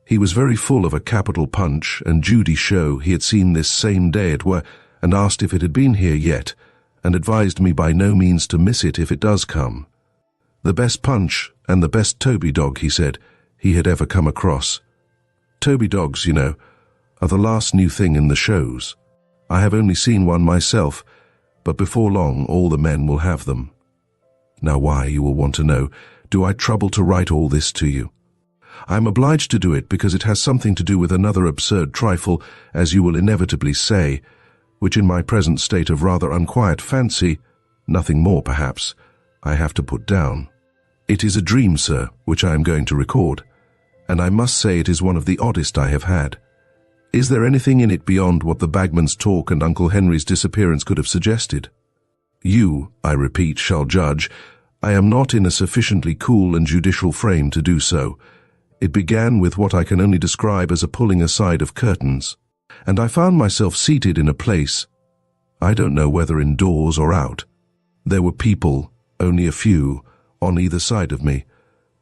He was very full of a capital Punch and Judy show he had seen this same day at work, and asked if it had been here yet, and advised me by no means to miss it if it does come. The best Punch and the best Toby dog, he said, he had ever come across. Toby dogs, you know, are the last new thing in the shows. I have only seen one myself, but before long all the men will have them. Now why, you will want to know, do I trouble to write all this to you? I am obliged to do it because it has something to do with another absurd trifle, as you will inevitably say, which in my present state of rather unquiet fancy, nothing more perhaps, I have to put down. It is a dream, sir, which I am going to record, and I must say it is one of the oddest I have had. Is there anything in it beyond what the bagman's talk and Uncle Henry's disappearance could have suggested? You, I repeat, shall judge. I am not in a sufficiently cool and judicial frame to do so. It began with what I can only describe as a pulling aside of curtains, and I found myself seated in a place, I don't know whether indoors or out. There were people, only a few, on either side of me,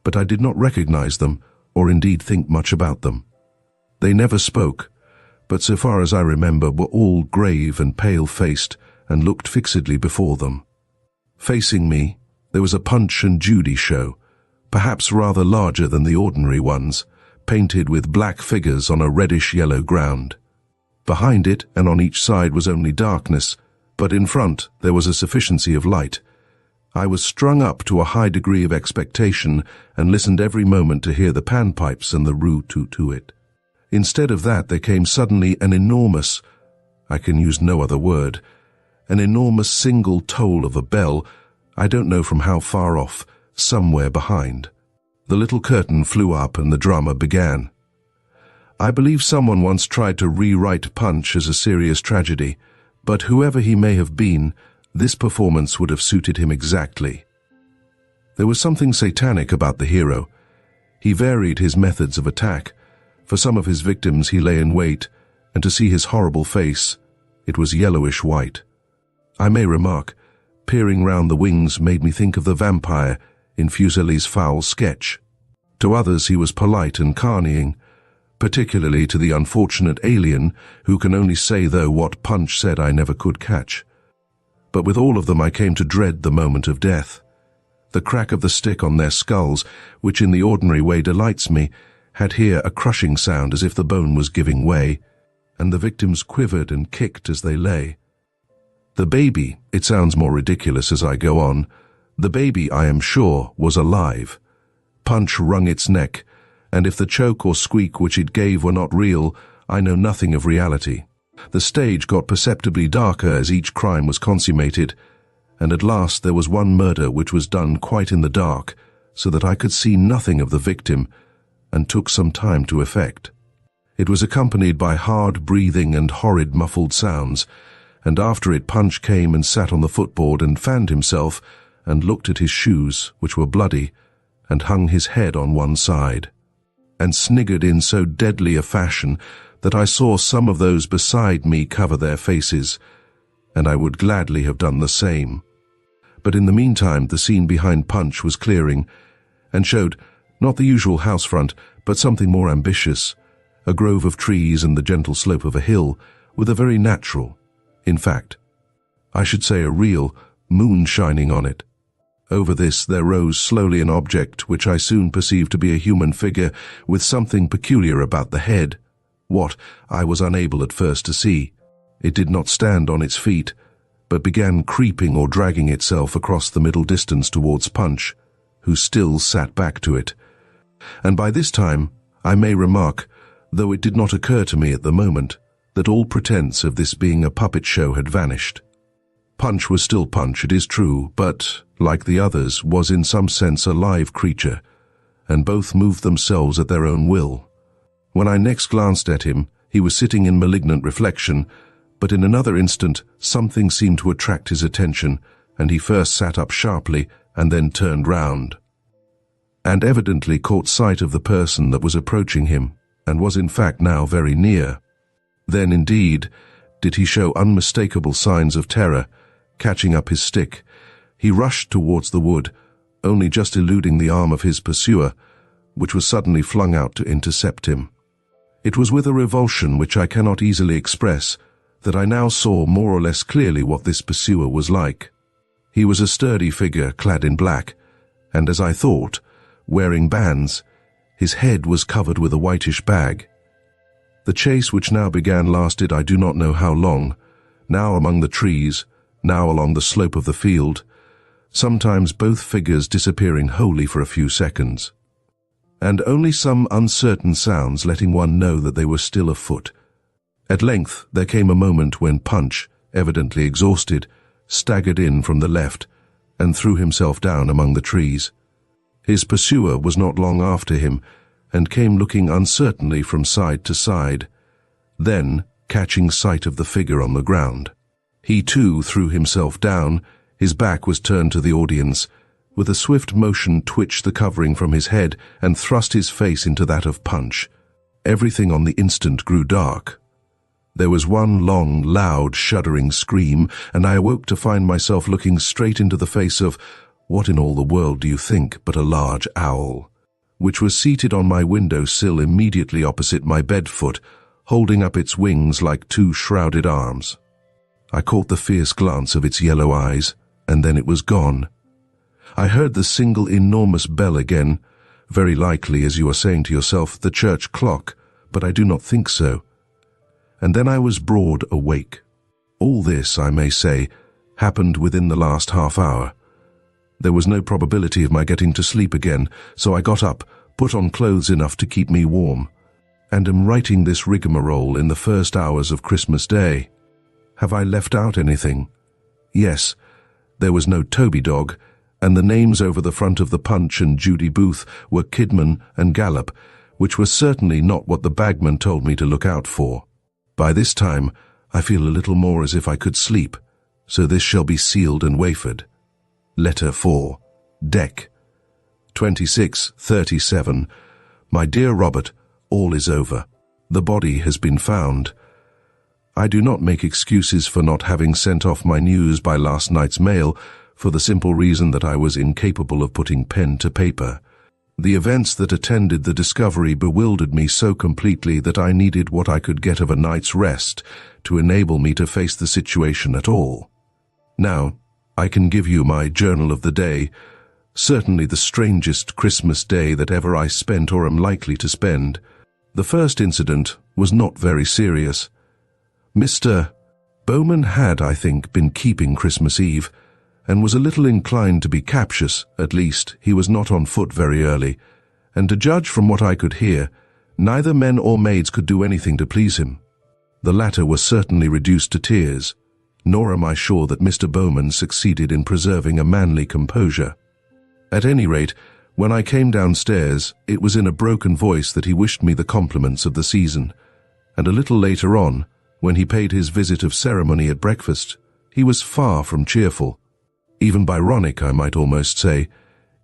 but I did not recognize them, or indeed think much about them. They never spoke, but so far as I remember were all grave and pale-faced and looked fixedly before them. Facing me, there was a Punch and Judy show, perhaps rather larger than the ordinary ones, painted with black figures on a reddish-yellow ground. Behind it and on each side was only darkness, but in front there was a sufficiency of light. I was strung up to a high degree of expectation and listened every moment to hear the panpipes and the roo-toot-to-it. Instead of that there came suddenly an enormous, I can use no other word, an enormous single toll of a bell, I don't know from how far off, somewhere behind. The little curtain flew up and the drama began. I believe someone once tried to rewrite Punch as a serious tragedy, but whoever he may have been, this performance would have suited him exactly. There was something satanic about the hero. He varied his methods of attack. For some of his victims he lay in wait, and to see his horrible face, it was yellowish white. I may remark, peering round the wings made me think of the vampire in Fuseli's foul sketch. To others he was polite and carneying, particularly to the unfortunate alien who can only say though what Punch said I never could catch. But with all of them I came to dread the moment of death. The crack of the stick on their skulls, which in the ordinary way delights me, had here a crushing sound as if the bone was giving way, and the victims quivered and kicked as they lay. The baby, it sounds more ridiculous as I go on, the baby, I am sure, was alive. Punch wrung its neck, and if the choke or squeak which it gave were not real, I know nothing of reality. The stage got perceptibly darker as each crime was consummated, and at last there was one murder which was done quite in the dark, so that I could see nothing of the victim, and took some time to effect. It was accompanied by hard breathing and horrid muffled sounds, and after it Punch came and sat on the footboard and fanned himself, and looked at his shoes, which were bloody, and hung his head on one side, and sniggered in so deadly a fashion that I saw some of those beside me cover their faces, and I would gladly have done the same. But in the meantime the scene behind Punch was clearing, and showed not the usual house front, but something more ambitious, a grove of trees and the gentle slope of a hill, with a very natural, in fact, I should say a real, moon shining on it. Over this there rose slowly an object which I soon perceived to be a human figure with something peculiar about the head. What, I was unable at first to see. It did not stand on its feet, but began creeping or dragging itself across the middle distance towards Punch, who still sat back to it. And by this time, I may remark, though it did not occur to me at the moment, that all pretense of this being a puppet show had vanished. Punch was still Punch, it is true, but, like the others, was in some sense a live creature, and both moved themselves at their own will. When I next glanced at him, he was sitting in malignant reflection, but in another instant something seemed to attract his attention, and he first sat up sharply and then turned round, and evidently caught sight of the person that was approaching him, and was in fact now very near. Then indeed did he show unmistakable signs of terror. Catching up his stick, he rushed towards the wood, only just eluding the arm of his pursuer, which was suddenly flung out to intercept him. It was with a revulsion which I cannot easily express that I now saw more or less clearly what this pursuer was like. He was a sturdy figure clad in black, and as I thought, wearing bands. His head was covered with a whitish bag. The chase which now began lasted I do not know how long, now among the trees, now along the slope of the field, sometimes both figures disappearing wholly for a few seconds, and only some uncertain sounds letting one know that they were still afoot. At length there came a moment when Punch, evidently exhausted, staggered in from the left and threw himself down among the trees. His pursuer was not long after him, and came looking uncertainly from side to side. Then, catching sight of the figure on the ground, he too threw himself down. His back was turned to the audience. With a swift motion twitched the covering from his head and thrust his face into that of Punch. Everything on the instant grew dark. There was one long, loud, shuddering scream, and I awoke to find myself looking straight into the face of, what in all the world do you think but a large owl, which was seated on my window sill immediately opposite my bed foot, holding up its wings like two shrouded arms. I caught the fierce glance of its yellow eyes, and then it was gone. I heard the single enormous bell again, very likely, as you are saying to yourself, the church clock, but I do not think so. And then I was broad awake. All this, I may say, happened within the last half hour. There was no probability of my getting to sleep again, so I got up, put on clothes enough to keep me warm, and am writing this rigmarole in the first hours of Christmas Day. Have I left out anything? Yes, there was no Toby dog, and the names over the front of the Punch and Judy booth were Kidman and Gallop, which was certainly not what the bagman told me to look out for. By this time, I feel a little more as if I could sleep, so this shall be sealed and wafered. Letter 4. Deck. 2637. My dear Robert, all is over. The body has been found. I do not make excuses for not having sent off my news by last night's mail, for the simple reason that I was incapable of putting pen to paper. The events that attended the discovery bewildered me so completely that I needed what I could get of a night's rest to enable me to face the situation at all. Now, I can give you my journal of the day, certainly the strangest Christmas day that ever I spent or am likely to spend. The first incident was not very serious. Mr. Bowman had, I think, been keeping Christmas Eve, and was a little inclined to be captious. At least, he was not on foot very early, and to judge from what I could hear, neither men or maids could do anything to please him. The latter were certainly reduced to tears, nor am I sure that Mr. Bowman succeeded in preserving a manly composure. At any rate, when I came downstairs, it was in a broken voice that he wished me the compliments of the season, and a little later on, when he paid his visit of ceremony at breakfast, he was far from cheerful, even Byronic, I might almost say,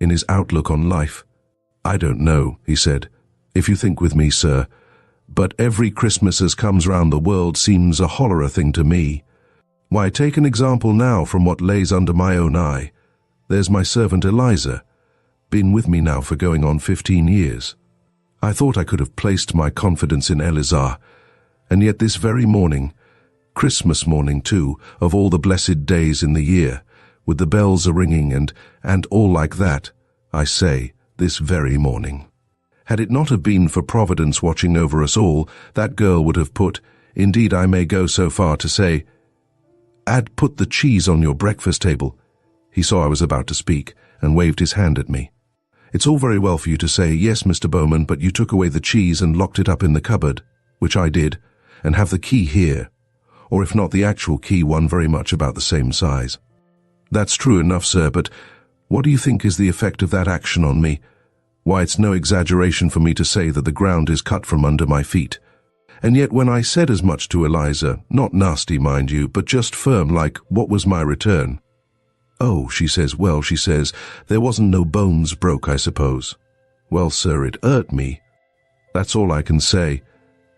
in his outlook on life. "I don't know," he said, "if you think with me, sir, but every Christmas as comes round the world seems a hollerer thing to me. Why, take an example now from what lays under my own eye. There's my servant Eliza, been with me now for going on 15 years. I thought I could have placed my confidence in Eliza, and yet this very morning, Christmas morning too, of all the blessed days in the year, with the bells a-ringing and all like that, I say, this very morning. Had it not have been for Providence watching over us all, that girl would have put, indeed I may go so far to say, put the cheese on your breakfast table." He saw I was about to speak, and waved his hand at me. "It's all very well for you to say, 'Yes, Mr. Bowman, but you took away the cheese and locked it up in the cupboard,' which I did, and have the key here, or if not the actual key, one very much about the same size." "That's true enough, sir, but what do you think is the effect of that action on me? Why, it's no exaggeration for me to say that the ground is cut from under my feet. And yet when I said as much to Eliza, not nasty, mind you, but just firm, like, what was my return? 'Oh,' she says, 'well,' she says, 'there wasn't no bones broke, I suppose.' Well, sir, it hurt me. That's all I can say.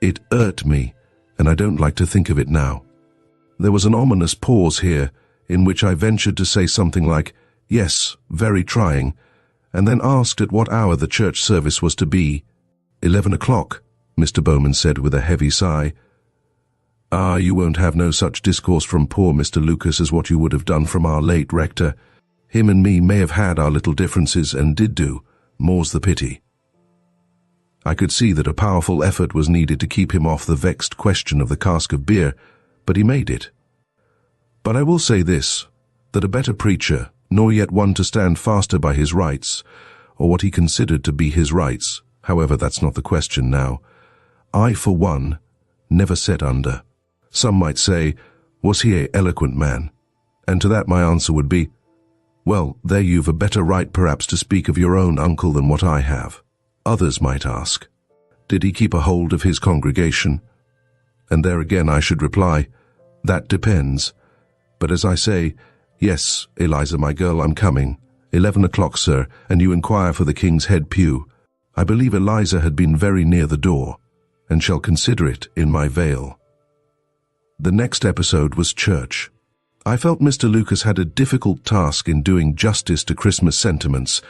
It hurt me, and I don't like to think of it now." There was an ominous pause here, in which I ventured to say something like, "Yes, very trying," and then asked at what hour the church service was to be. 11 o'clock, Mr. Bowman said with a heavy sigh. "Ah, you won't have no such discourse from poor Mr. Lucas as what you would have done from our late rector. Him and me may have had our little differences, and did do, more's the pity." I could see that a powerful effort was needed to keep him off the vexed question of the cask of beer, but he made it. "But I will say this, that a better preacher, nor yet one to stand faster by his rights, or what he considered to be his rights, however, that's not the question now, I, for one, never set under. Some might say, was he a eloquent man? And to that my answer would be, well, there you've a better right perhaps to speak of your own uncle than what I have. Others might ask, did he keep a hold of his congregation? And there again I should reply, that depends. But as I say, yes, Eliza, my girl, I'm coming. 11 o'clock, sir, and you inquire for the King's Head pew. I believe Eliza had been very near the door, and shall consider it in my veil." The next episode was church. I felt Mr. Lucas had a difficult task in doing justice to Christmas sentiments,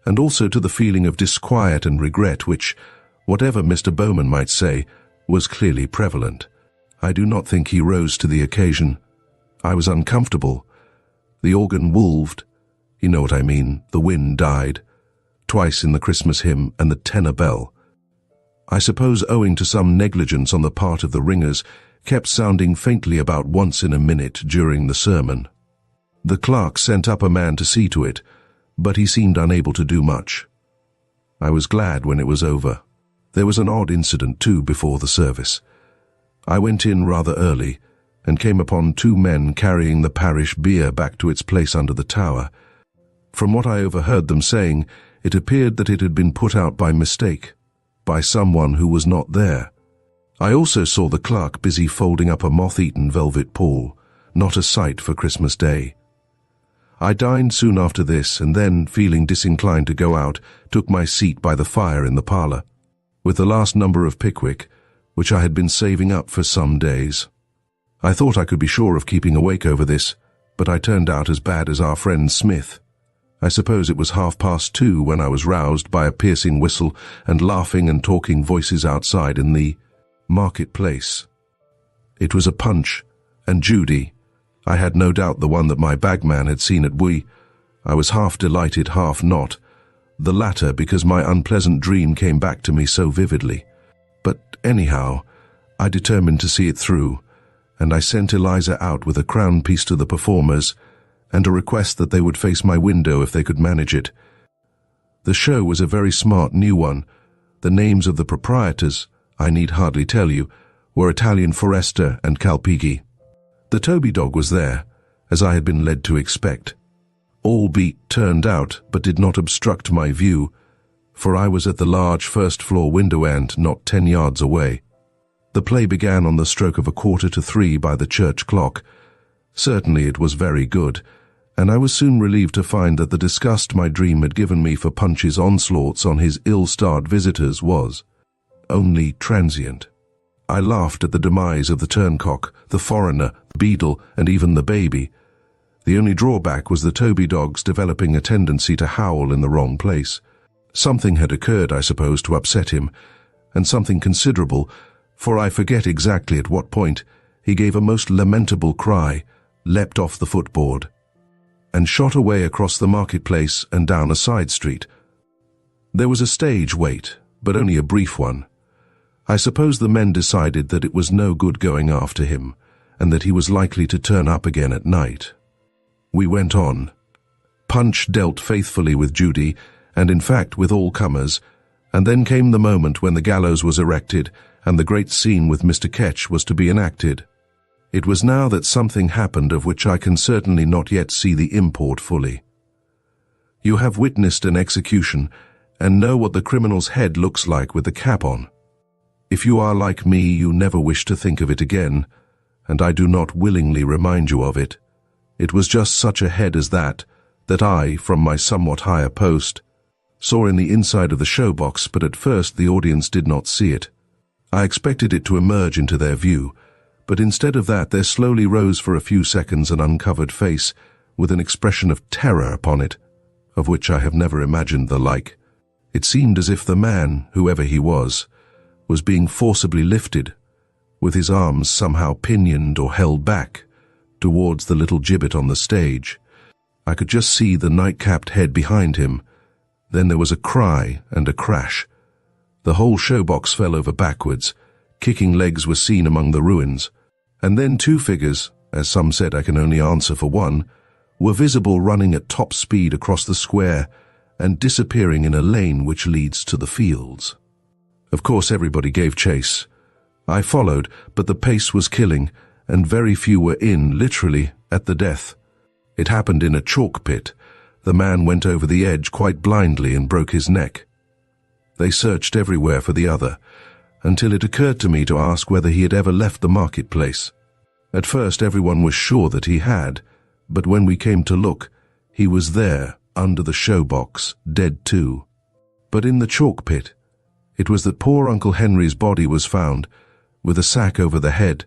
and also to the feeling of disquiet and regret which, whatever Mr. Bowman might say, was clearly prevalent. I do not think he rose to the occasion. I was uncomfortable. The organ wolved. You know what I mean, the wind died. Twice in the Christmas hymn and the tenor bell. I suppose owing to some negligence on the part of the ringers, kept sounding faintly about once in a minute during the sermon. The clerk sent up a man to see to it, but he seemed unable to do much. I was glad when it was over. There was an odd incident too before the service. I went in rather early, and came upon two men carrying the parish bier back to its place under the tower. From what I overheard them saying, it appeared that it had been put out by mistake, by someone who was not there. I also saw the clerk busy folding up a moth-eaten velvet pall, not a sight for Christmas Day. I dined soon after this, and then, feeling disinclined to go out, took my seat by the fire in the parlour, with the last number of Pickwick, which I had been saving up for some days. I thought I could be sure of keeping awake over this, but I turned out as bad as our friend Smith. I suppose it was 2:30 when I was roused by a piercing whistle and laughing and talking voices outside in the market-place. It was a Punch and Judy. I had no doubt the one that my bagman had seen at Wee. I was half delighted, half not, the latter because my unpleasant dream came back to me so vividly. But anyhow, I determined to see it through, and I sent Eliza out with a crown piece to the performers and a request that they would face my window if they could manage it. The show was a very smart new one. The names of the proprietors, I need hardly tell you, were Italian Forester and Calpighi. The Toby dog was there, as I had been led to expect. All beat turned out, but did not obstruct my view, for I was at the large first-floor window and not 10 yards away. The play began on the stroke of 2:45 by the church clock. Certainly it was very good, and I was soon relieved to find that the disgust my dream had given me for Punch's onslaughts on his ill-starred visitors was only transient. I laughed at the demise of the turncock, the foreigner, the beadle, and even the baby. The only drawback was the Toby dog's developing a tendency to howl in the wrong place. Something had occurred, I suppose, to upset him, and something considerable, for I forget exactly at what point he gave a most lamentable cry, leapt off the footboard, and shot away across the marketplace and down a side street. There was a stage wait, but only a brief one. I suppose the men decided that it was no good going after him, and that he was likely to turn up again at night. We went on. Punch dealt faithfully with Judy, and in fact with all comers, and then came the moment when the gallows was erected and the great scene with Mr. Ketch was to be enacted. It was now that something happened of which I can certainly not yet see the import fully. You have witnessed an execution and know what the criminal's head looks like with the cap on. If you are like me, you never wish to think of it again, and I do not willingly remind you of it. It was just such a head as that I, from my somewhat higher post, saw in the inside of the showbox, but at first the audience did not see it. I expected it to emerge into their view, but instead of that there slowly rose for a few seconds an uncovered face with an expression of terror upon it, of which I have never imagined the like. It seemed as if the man, whoever he was being forcibly lifted, with his arms somehow pinioned or held back, towards the little gibbet on the stage. I could just see the night-capped head behind him. Then there was a cry and a crash. The whole showbox fell over backwards. Kicking legs were seen among the ruins. And then two figures, as some said I can only answer for one, were visible running at top speed across the square and disappearing in a lane which leads to the fields. Of course everybody gave chase. I followed, but the pace was killing, and very few were in, literally, at the death. It happened in a chalk pit. The man went over the edge quite blindly and broke his neck. They searched everywhere for the other, until it occurred to me to ask whether he had ever left the marketplace. At first everyone was sure that he had, but when we came to look, he was there, under the showbox, dead too. But in the chalk pit, it was that poor Uncle Henry's body was found, with a sack over the head,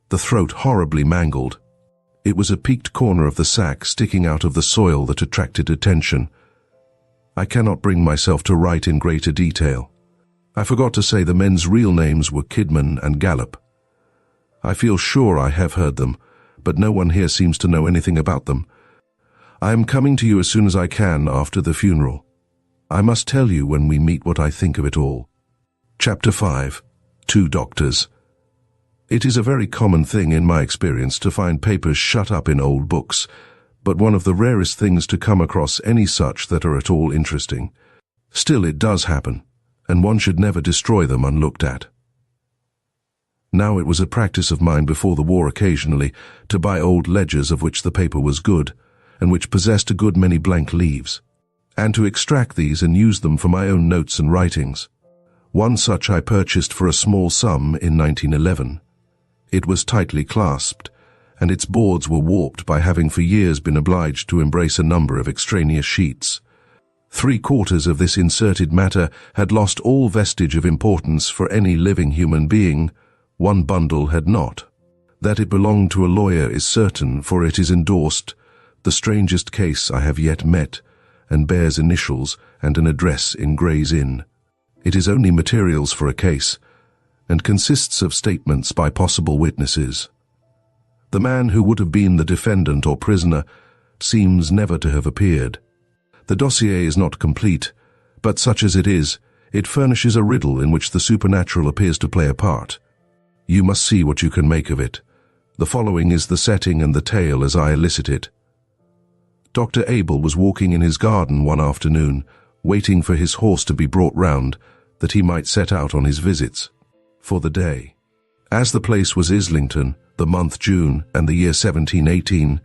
the throat horribly mangled. It was a peaked corner of the sack sticking out of the soil that attracted attention. I cannot bring myself to write in greater detail. I forgot to say the men's real names were Kidman and Gallop. I feel sure I have heard them, but no one here seems to know anything about them. I am coming to you as soon as I can after the funeral. I must tell you when we meet what I think of it all. Chapter 5. 2 Doctors. It is a very common thing in my experience to find papers shut up in old books, but one of the rarest things to come across any such that are at all interesting. Still, it does happen, and one should never destroy them unlooked at. Now it was a practice of mine before the war occasionally to buy old ledgers of which the paper was good, and which possessed a good many blank leaves, and to extract these and use them for my own notes and writings. One such I purchased for a small sum in 1911. It was tightly clasped, and its boards were warped by having for years been obliged to embrace a number of extraneous sheets. 3/4 of this inserted matter had lost all vestige of importance for any living human being. One bundle had not. That it belonged to a lawyer is certain, for it is endorsed, "The strangest case I have yet met," and bears initials and an address in Gray's Inn. It is only materials for a case, and consists of statements by possible witnesses. The man who would have been the defendant or prisoner seems never to have appeared. The dossier is not complete, but such as it is, it furnishes a riddle in which the supernatural appears to play a part. You must see what you can make of it. The following is the setting and the tale as I elicit it. Dr. Abel was walking in his garden one afternoon, waiting for his horse to be brought round, that he might set out on his visits for the day. As the place was Islington, the month June, and the year 1718,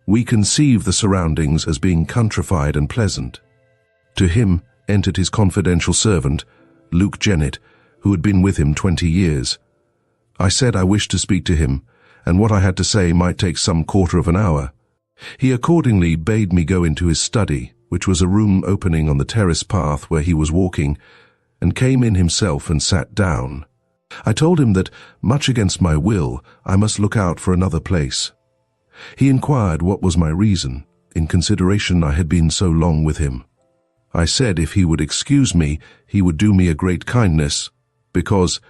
we conceive the surroundings as being countrified and pleasant. To him entered his confidential servant, Luke Jennett, who had been with him 20 years. I said I wished to speak to him, and what I had to say might take some quarter of an hour. He accordingly bade me go into his study, which was a room opening on the terrace path where he was walking, and came in himself and sat down. I told him that, much against my will, I must look out for another place. He inquired what was my reason, in consideration I had been so long with him. I said if he would excuse me, he would do me a great kindness, because,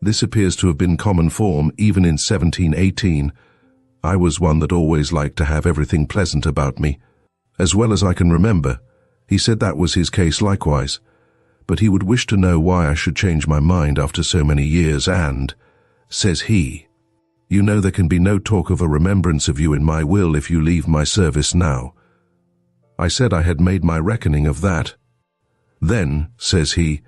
this appears to have been common form even in 1718, I was one that always liked to have everything pleasant about me. As well as I can remember, he said that was his case likewise, but he would wish to know why I should change my mind after so many years and, says he, you know there can be no talk of a remembrance of you in my will if you leave my service now. I said I had made my reckoning of that. Then, says he,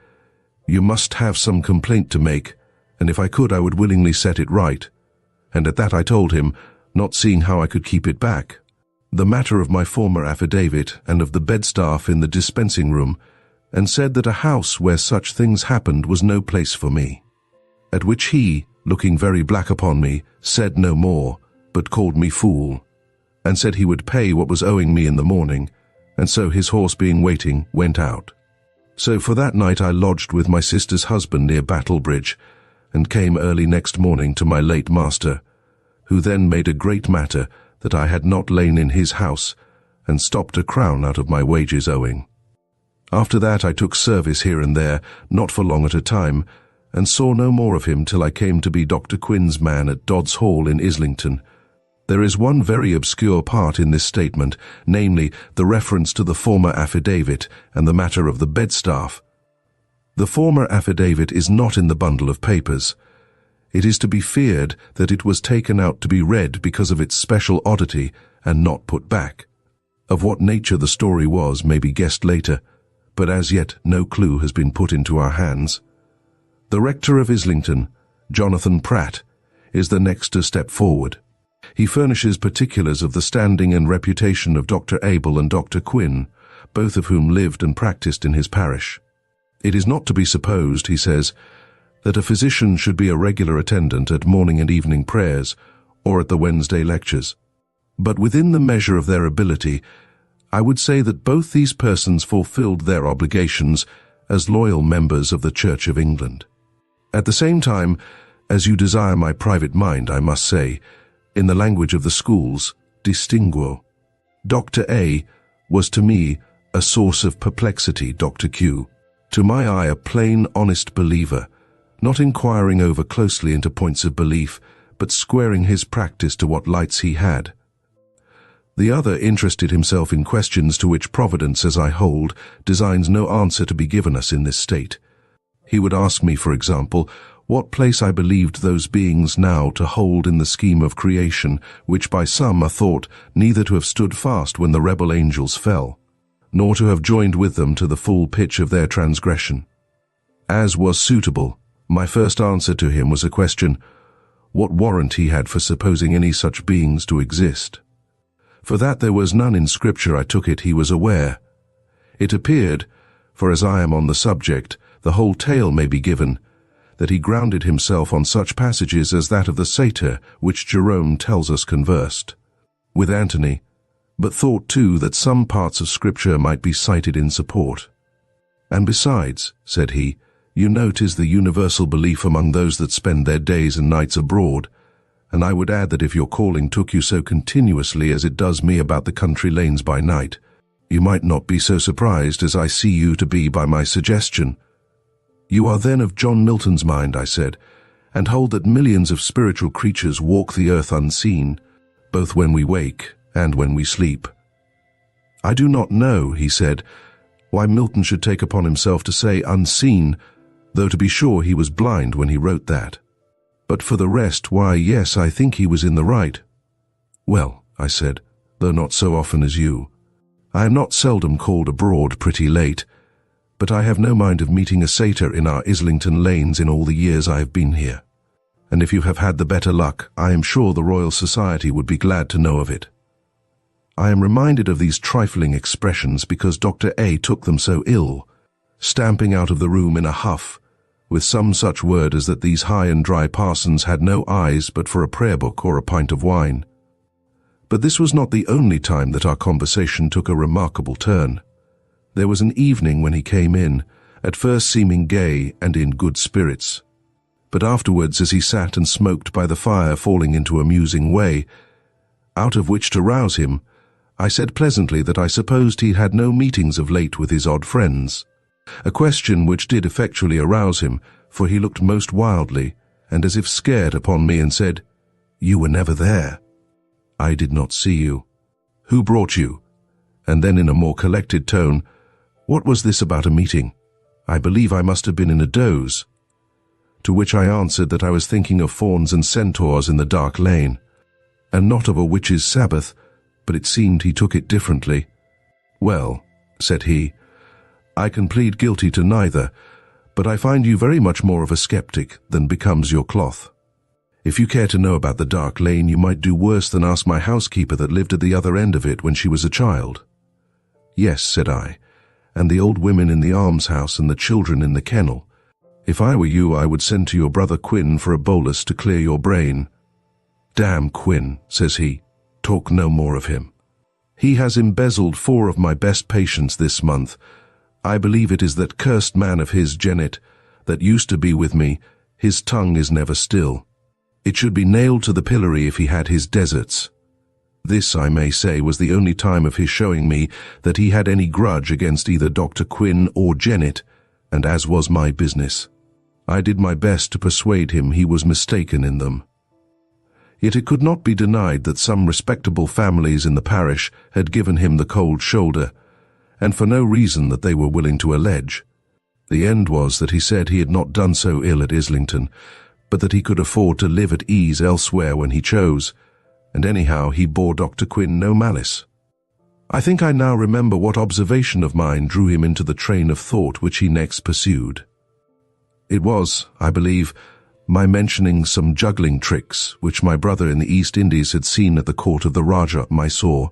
you must have some complaint to make, and if I could I would willingly set it right. And at that I told him, not seeing how I could keep it back, the matter of my former affidavit and of the bedstaff in the dispensing room, and said that a house where such things happened was no place for me. At which he, looking very black upon me, said no more, but called me fool, and said he would pay what was owing me in the morning, and so his horse being waiting, went out. So for that night I lodged with my sister's husband near Battlebridge, and came early next morning to my late master, who then made a great matter that I had not lain in his house, and stopped a crown out of my wages owing. After that I took service here and there, not for long at a time, and saw no more of him till I came to be Dr. Quin's man at Dodd's Hall in Islington. There is one very obscure part in this statement, namely the reference to the former affidavit and the matter of the bedstaff. The former affidavit is not in the bundle of papers. It is to be feared that it was taken out to be read because of its special oddity and not put back. Of what nature the story was may be guessed later, but as yet no clue has been put into our hands. The rector of Islington, Jonathan Pratt, is the next to step forward. He furnishes particulars of the standing and reputation of Dr. Abel and Dr. Quin, both of whom lived and practiced in his parish. It is not to be supposed, he says, that a physician should be a regular attendant at morning and evening prayers or at the Wednesday lectures. But within the measure of their ability, I would say that both these persons fulfilled their obligations as loyal members of the Church of England. At the same time, as you desire my private mind, I must say, in the language of the schools, distinguo. Dr. A was to me a source of perplexity, Dr. Q. To my eye a plain, honest believer, not inquiring over closely into points of belief, but squaring his practice to what lights he had. The other interested himself in questions to which Providence, as I hold, designs no answer to be given us in this state. He would ask me, for example, what place I believed those beings now to hold in the scheme of creation, which by some are thought neither to have stood fast when the rebel angels fell, nor to have joined with them to the full pitch of their transgression. As was suitable, my first answer to him was a question, what warrant he had for supposing any such beings to exist? For that there was none in Scripture, I took it he was aware. It appeared, for as I am on the subject, the whole tale may be given, that he grounded himself on such passages as that of the Satyr, which Jerome tells us conversed with Antony, but thought too that some parts of Scripture might be cited in support. And besides, said he, you know 'tis the universal belief among those that spend their days and nights abroad, and I would add that if your calling took you so continuously as it does me about the country lanes by night, you might not be so surprised as I see you to be by my suggestion. You are then of John Milton's mind, I said, and hold that millions of spiritual creatures walk the earth unseen, both when we wake and when we sleep. I do not know, he said, why Milton should take upon himself to say unseen, though to be sure he was blind when he wrote that. But for the rest, why, yes, I think he was in the right. Well, I said, though not so often as you. I am not seldom called abroad pretty late, but I have no mind of meeting a satyr in our Islington lanes in all the years I have been here. and if you have had the better luck, I am sure the Royal Society would be glad to know of it. I am reminded of these trifling expressions because Dr. A took them so ill, stamping out of the room in a huff, with some such word as that these high and dry parsons had no eyes but for a prayer book or a pint of wine. But this was not the only time that our conversation took a remarkable turn. There was an evening when he came in, at first seeming gay and in good spirits. But afterwards, as he sat and smoked by the fire, falling into a musing way, out of which to rouse him, I said pleasantly that I supposed he had no meetings of late with his odd friends, a question which did effectually arouse him, for he looked most wildly, and as if scared upon me, and said, "You were never there." "I did not see you." "Who brought you?" And then in a more collected tone, "What was this about a meeting? I believe I must have been in a doze." To which I answered that I was thinking of fauns and centaurs in the dark lane, and not of a witch's Sabbath, but it seemed he took it differently. "Well," said he, "I can plead guilty to neither, but I find you very much more of a skeptic than becomes your cloth. If you care to know about the dark lane, you might do worse than ask my housekeeper that lived at the other end of it when she was a child." "Yes," said I, "and the old women in the almshouse and the children in the kennel. If I were you, I would send to your brother Quinn for a bolus to clear your brain." "Damn Quinn," says he. "Talk no more of him. He has embezzled 4 of my best patients this month. I believe it is that cursed man of his, Janet, that used to be with me. His tongue is never still. It should be nailed to the pillory if he had his deserts." This, I may say, was the only time of his showing me that he had any grudge against either Dr. Quinn or Janet, and as was my business, I did my best to persuade him he was mistaken in them. Yet it could not be denied that some respectable families in the parish had given him the cold shoulder, and for no reason that they were willing to allege. The end was that he said he had not done so ill at Islington, but that he could afford to live at ease elsewhere when he chose, and anyhow he bore Dr. Quinn no malice. I think I now remember what observation of mine drew him into the train of thought which he next pursued. It was, I believe, my mentioning some juggling tricks which my brother in the East Indies had seen at the court of the Rajah, Mysore.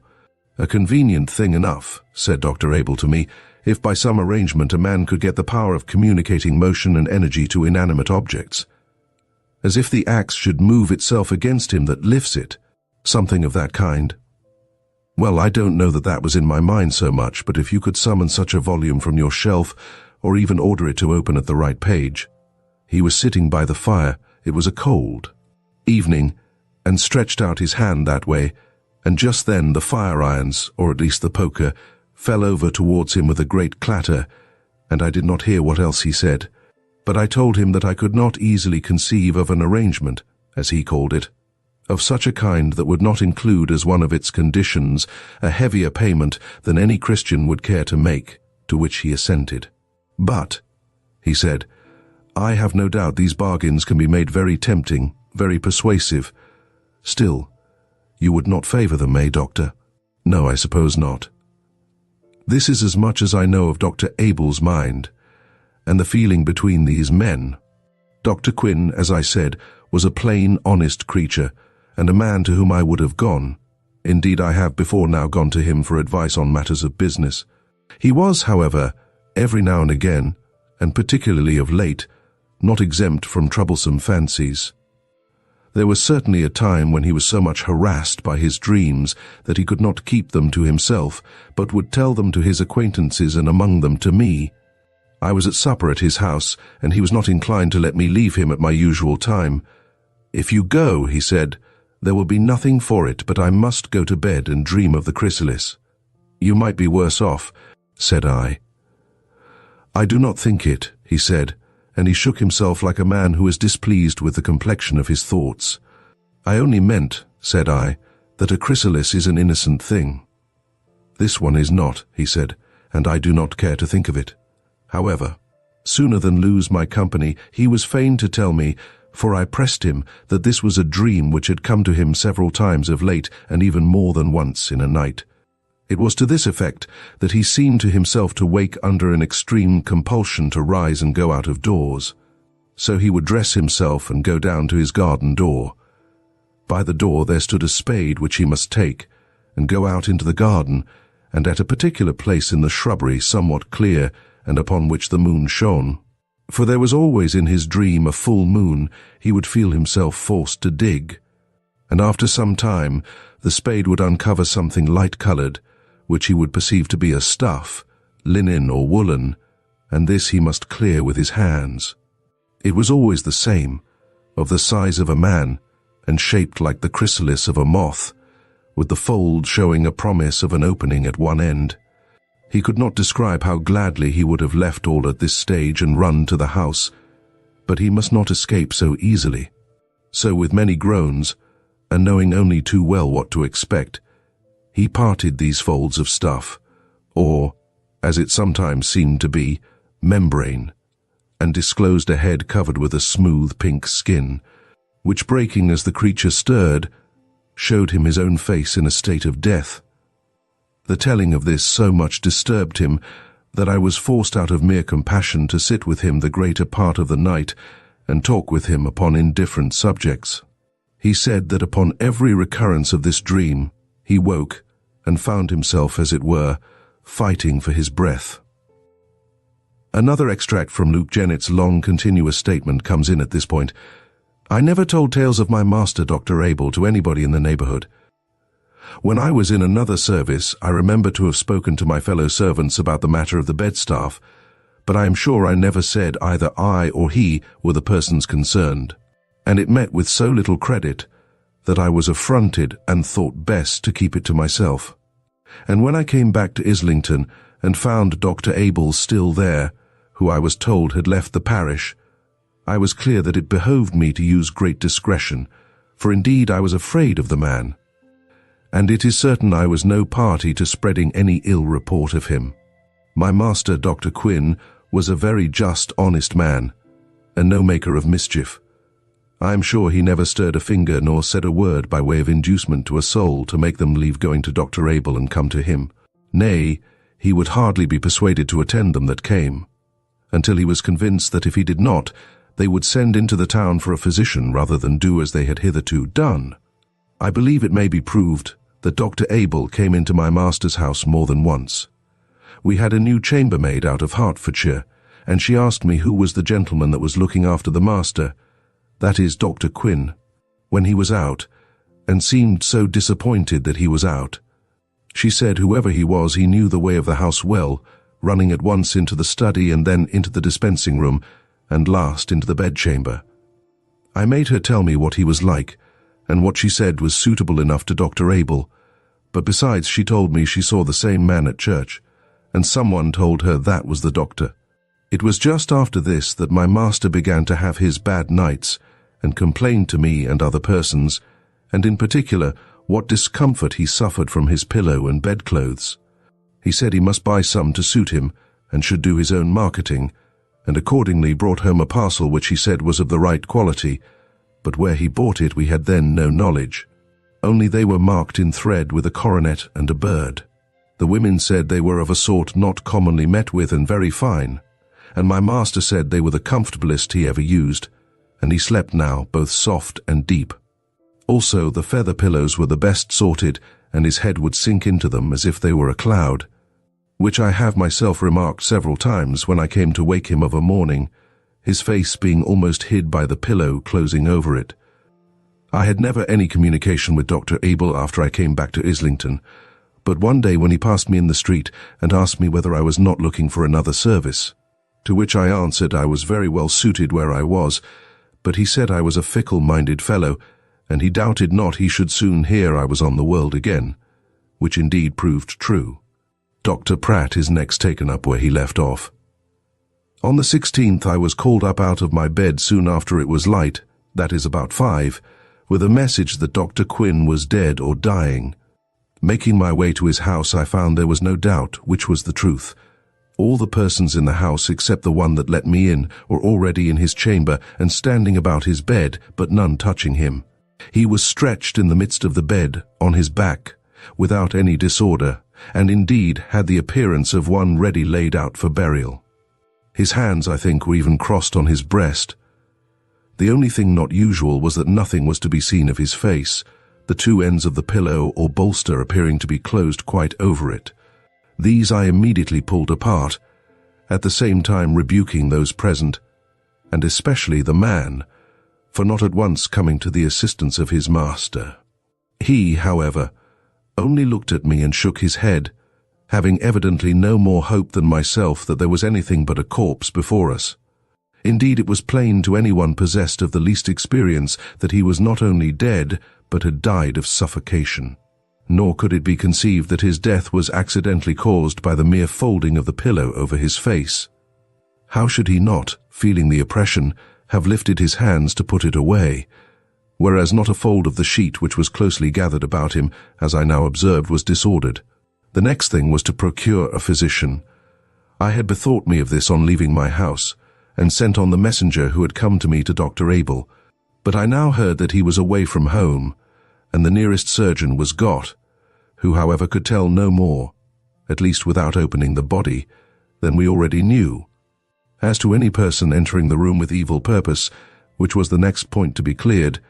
"A convenient thing enough," said Dr. Abel to me, "if by some arrangement a man could get the power of communicating motion and energy to inanimate objects. As if the axe should move itself against him that lifts it, something of that kind. Well, I don't know that that was in my mind so much, but if you could summon such a volume from your shelf, or even order it to open at the right page." He was sitting by the fire. It was a cold evening, and stretched out his hand that way, and just then the fire irons, or at least the poker, fell over towards him with a great clatter, and I did not hear what else he said, but I told him that I could not easily conceive of an arrangement, as he called it, of such a kind that would not include as one of its conditions a heavier payment than any Christian would care to make, to which he assented. "But," he said, "I have no doubt these bargains can be made very tempting, very persuasive. Still, you would not favor them, eh, Doctor?" "No, I suppose not." This is as much as I know of Dr. Abel's mind, and the feeling between these men. Dr. Quinn, as I said, was a plain, honest creature, and a man to whom I would have gone. Indeed, I have before now gone to him for advice on matters of business. He was, however, every now and again, and particularly of late, not exempt from troublesome fancies. There was certainly a time when he was so much harassed by his dreams that he could not keep them to himself, but would tell them to his acquaintances and among them to me. I was at supper at his house, and he was not inclined to let me leave him at my usual time. "If you go," he said, "there will be nothing for it, but I must go to bed and dream of the chrysalis." "You might be worse off," said I. "I do not think it," he said, and he shook himself like a man who is displeased with the complexion of his thoughts. "I only meant," said I, "that a chrysalis is an innocent thing." "This one is not," he said, "and I do not care to think of it. However, sooner than lose my company, he was fain to tell me, for I pressed him, that this was a dream which had come to him several times of late, and even more than once in a night. It was to this effect that he seemed to himself to wake under an extreme compulsion to rise and go out of doors. So he would dress himself and go down to his garden door. By the door there stood a spade which he must take, and go out into the garden, and at a particular place in the shrubbery somewhat clear, and upon which the moon shone. For there was always in his dream a full moon, he would feel himself forced to dig. And after some time the spade would uncover something light-coloured, which he would perceive to be a stuff, linen or woolen, and this he must clear with his hands. It was always the same, of the size of a man, and shaped like the chrysalis of a moth, with the fold showing a promise of an opening at one end. He could not describe how gladly he would have left all at this stage and run to the house, but he must not escape so easily. So with many groans, and knowing only too well what to expect, he parted these folds of stuff, or, as it sometimes seemed to be, membrane, and disclosed a head covered with a smooth pink skin, which, breaking as the creature stirred, showed him his own face in a state of death. The telling of this so much disturbed him that I was forced out of mere compassion to sit with him the greater part of the night and talk with him upon indifferent subjects. He said that upon every recurrence of this dream, he woke and found himself, as it were, fighting for his breath. Another extract from Luke Jennett's long continuous statement comes in at this point. I never told tales of my master, Dr. Abel, to anybody in the neighborhood. When I was in another service, I remember to have spoken to my fellow servants about the matter of the bedstaff, but I am sure I never said either I or he were the persons concerned, and it met with so little credit that I was affronted and thought best to keep it to myself. And when I came back to Islington and found Dr. Abel still there, who I was told had left the parish, I was clear that it behoved me to use great discretion, for indeed I was afraid of the man, and it is certain I was no party to spreading any ill report of him. My master, Dr. Quinn, was a very just, honest man, and no maker of mischief. I am sure he never stirred a finger nor said a word by way of inducement to a soul to make them leave going to Dr. Abel and come to him. Nay, he would hardly be persuaded to attend them that came, until he was convinced that if he did not, they would send into the town for a physician rather than do as they had hitherto done. I believe it may be proved that Dr. Abel came into my master's house more than once. We had a new chambermaid out of Hertfordshire, and she asked me who was the gentleman that was looking after the master, that is, Dr. Quinn, when he was out, and seemed so disappointed that he was out. She said whoever he was, he knew the way of the house well, running at once into the study and then into the dispensing room, and last into the bedchamber. I made her tell me what he was like, and what she said was suitable enough to Dr. Abel, but besides she told me she saw the same man at church, and someone told her that was the doctor. It was just after this that my master began to have his bad nights, and complained to me and other persons, and in particular what discomfort he suffered from his pillow and bedclothes. He said he must buy some to suit him, and should do his own marketing, and accordingly brought home a parcel which he said was of the right quality, but where he bought it we had then no knowledge. Only they were marked in thread with a coronet and a bird. The women said they were of a sort not commonly met with and very fine, and my master said they were the comfortablest he ever used, and he slept now both soft and deep. Also the feather pillows were the best sorted, and his head would sink into them as if they were a cloud, which I have myself remarked several times when I came to wake him of a morning, his face being almost hid by the pillow closing over it. I had never any communication with Dr. Abel after I came back to Islington, but one day when he passed me in the street and asked me whether I was not looking for another service, to which I answered I was very well suited where I was, but he said I was a fickle-minded fellow, and he doubted not he should soon hear I was on the world again, which indeed proved true. Dr. Pratt is next taken up where he left off. On the 16th I was called up out of my bed soon after it was light, that is about 5, with a message that Dr. Quinn was dead or dying. Making my way to his house, I found there was no doubt which was the truth. All the persons in the house, except the one that let me in, were already in his chamber and standing about his bed, but none touching him. He was stretched in the midst of the bed, on his back, without any disorder, and indeed had the appearance of one ready laid out for burial. His hands, I think, were even crossed on his breast, The only thing not usual was that nothing was to be seen of his face, the two ends of the pillow or bolster appearing to be closed quite over it. These I immediately pulled apart, at the same time rebuking those present, and especially the man, for not at once coming to the assistance of his master. He, however, only looked at me and shook his head, having evidently no more hope than myself that there was anything but a corpse before us. Indeed, it was plain to anyone possessed of the least experience that he was not only dead, but had died of suffocation. Nor could it be conceived that his death was accidentally caused by the mere folding of the pillow over his face. How should he not, feeling the oppression, have lifted his hands to put it away, whereas not a fold of the sheet which was closely gathered about him, as I now observed, was disordered? The next thing was to procure a physician. I had bethought me of this on leaving my house, and sent on the messenger who had come to me to Dr. Abel, but I now heard that he was away from home, and the nearest surgeon was got, who however could tell no more, at least without opening the body, than we already knew. As to any person entering the room with evil purpose, which was the next point to be cleared,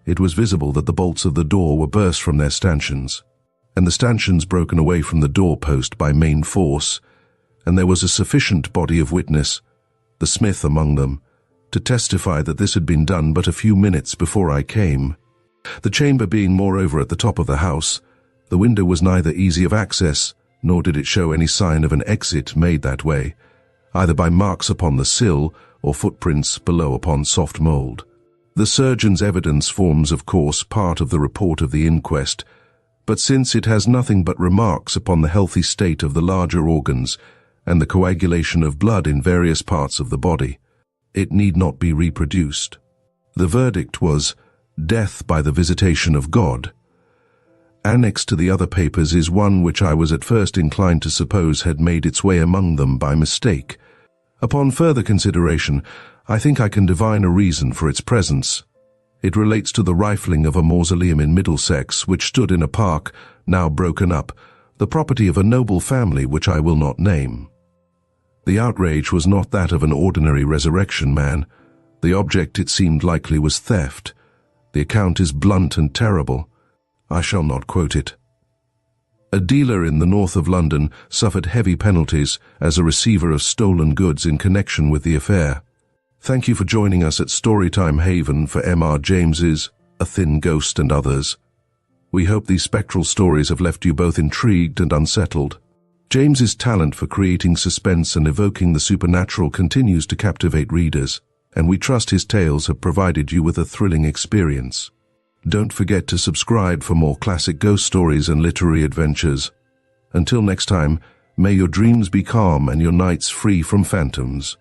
it was visible that the bolts of the door were burst from their stanchions, and the stanchions broken away from the door-post by main force, and there was a sufficient body of witness, the smith among them, to testify that this had been done but a few minutes before I came. The chamber being moreover at the top of the house, the window was neither easy of access, nor did it show any sign of an exit made that way, either by marks upon the sill or footprints below upon soft mould. The surgeon's evidence forms, of course, part of the report of the inquest, but since it has nothing but remarks upon the healthy state of the larger organs and the coagulation of blood in various parts of the body, it need not be reproduced. The verdict was death by the visitation of God. Annexed to the other papers is one which I was at first inclined to suppose had made its way among them by mistake. Upon further consideration, I think I can divine a reason for its presence. It relates to the rifling of a mausoleum in Middlesex, which stood in a park, now broken up, the property of a noble family which I will not name. The outrage was not that of an ordinary resurrection man. The object, it seemed likely, was theft. The account is blunt and terrible. I shall not quote it. A dealer in the north of London suffered heavy penalties as a receiver of stolen goods in connection with the affair. Thank you for joining us at Storytime Haven for M.R. James's A Thin Ghost and others. We hope these spectral stories have left you both intrigued and unsettled. James's talent for creating suspense and evoking the supernatural continues to captivate readers, and we trust his tales have provided you with a thrilling experience. Don't forget to subscribe for more classic ghost stories and literary adventures. Until next time, may your dreams be calm and your nights free from phantoms.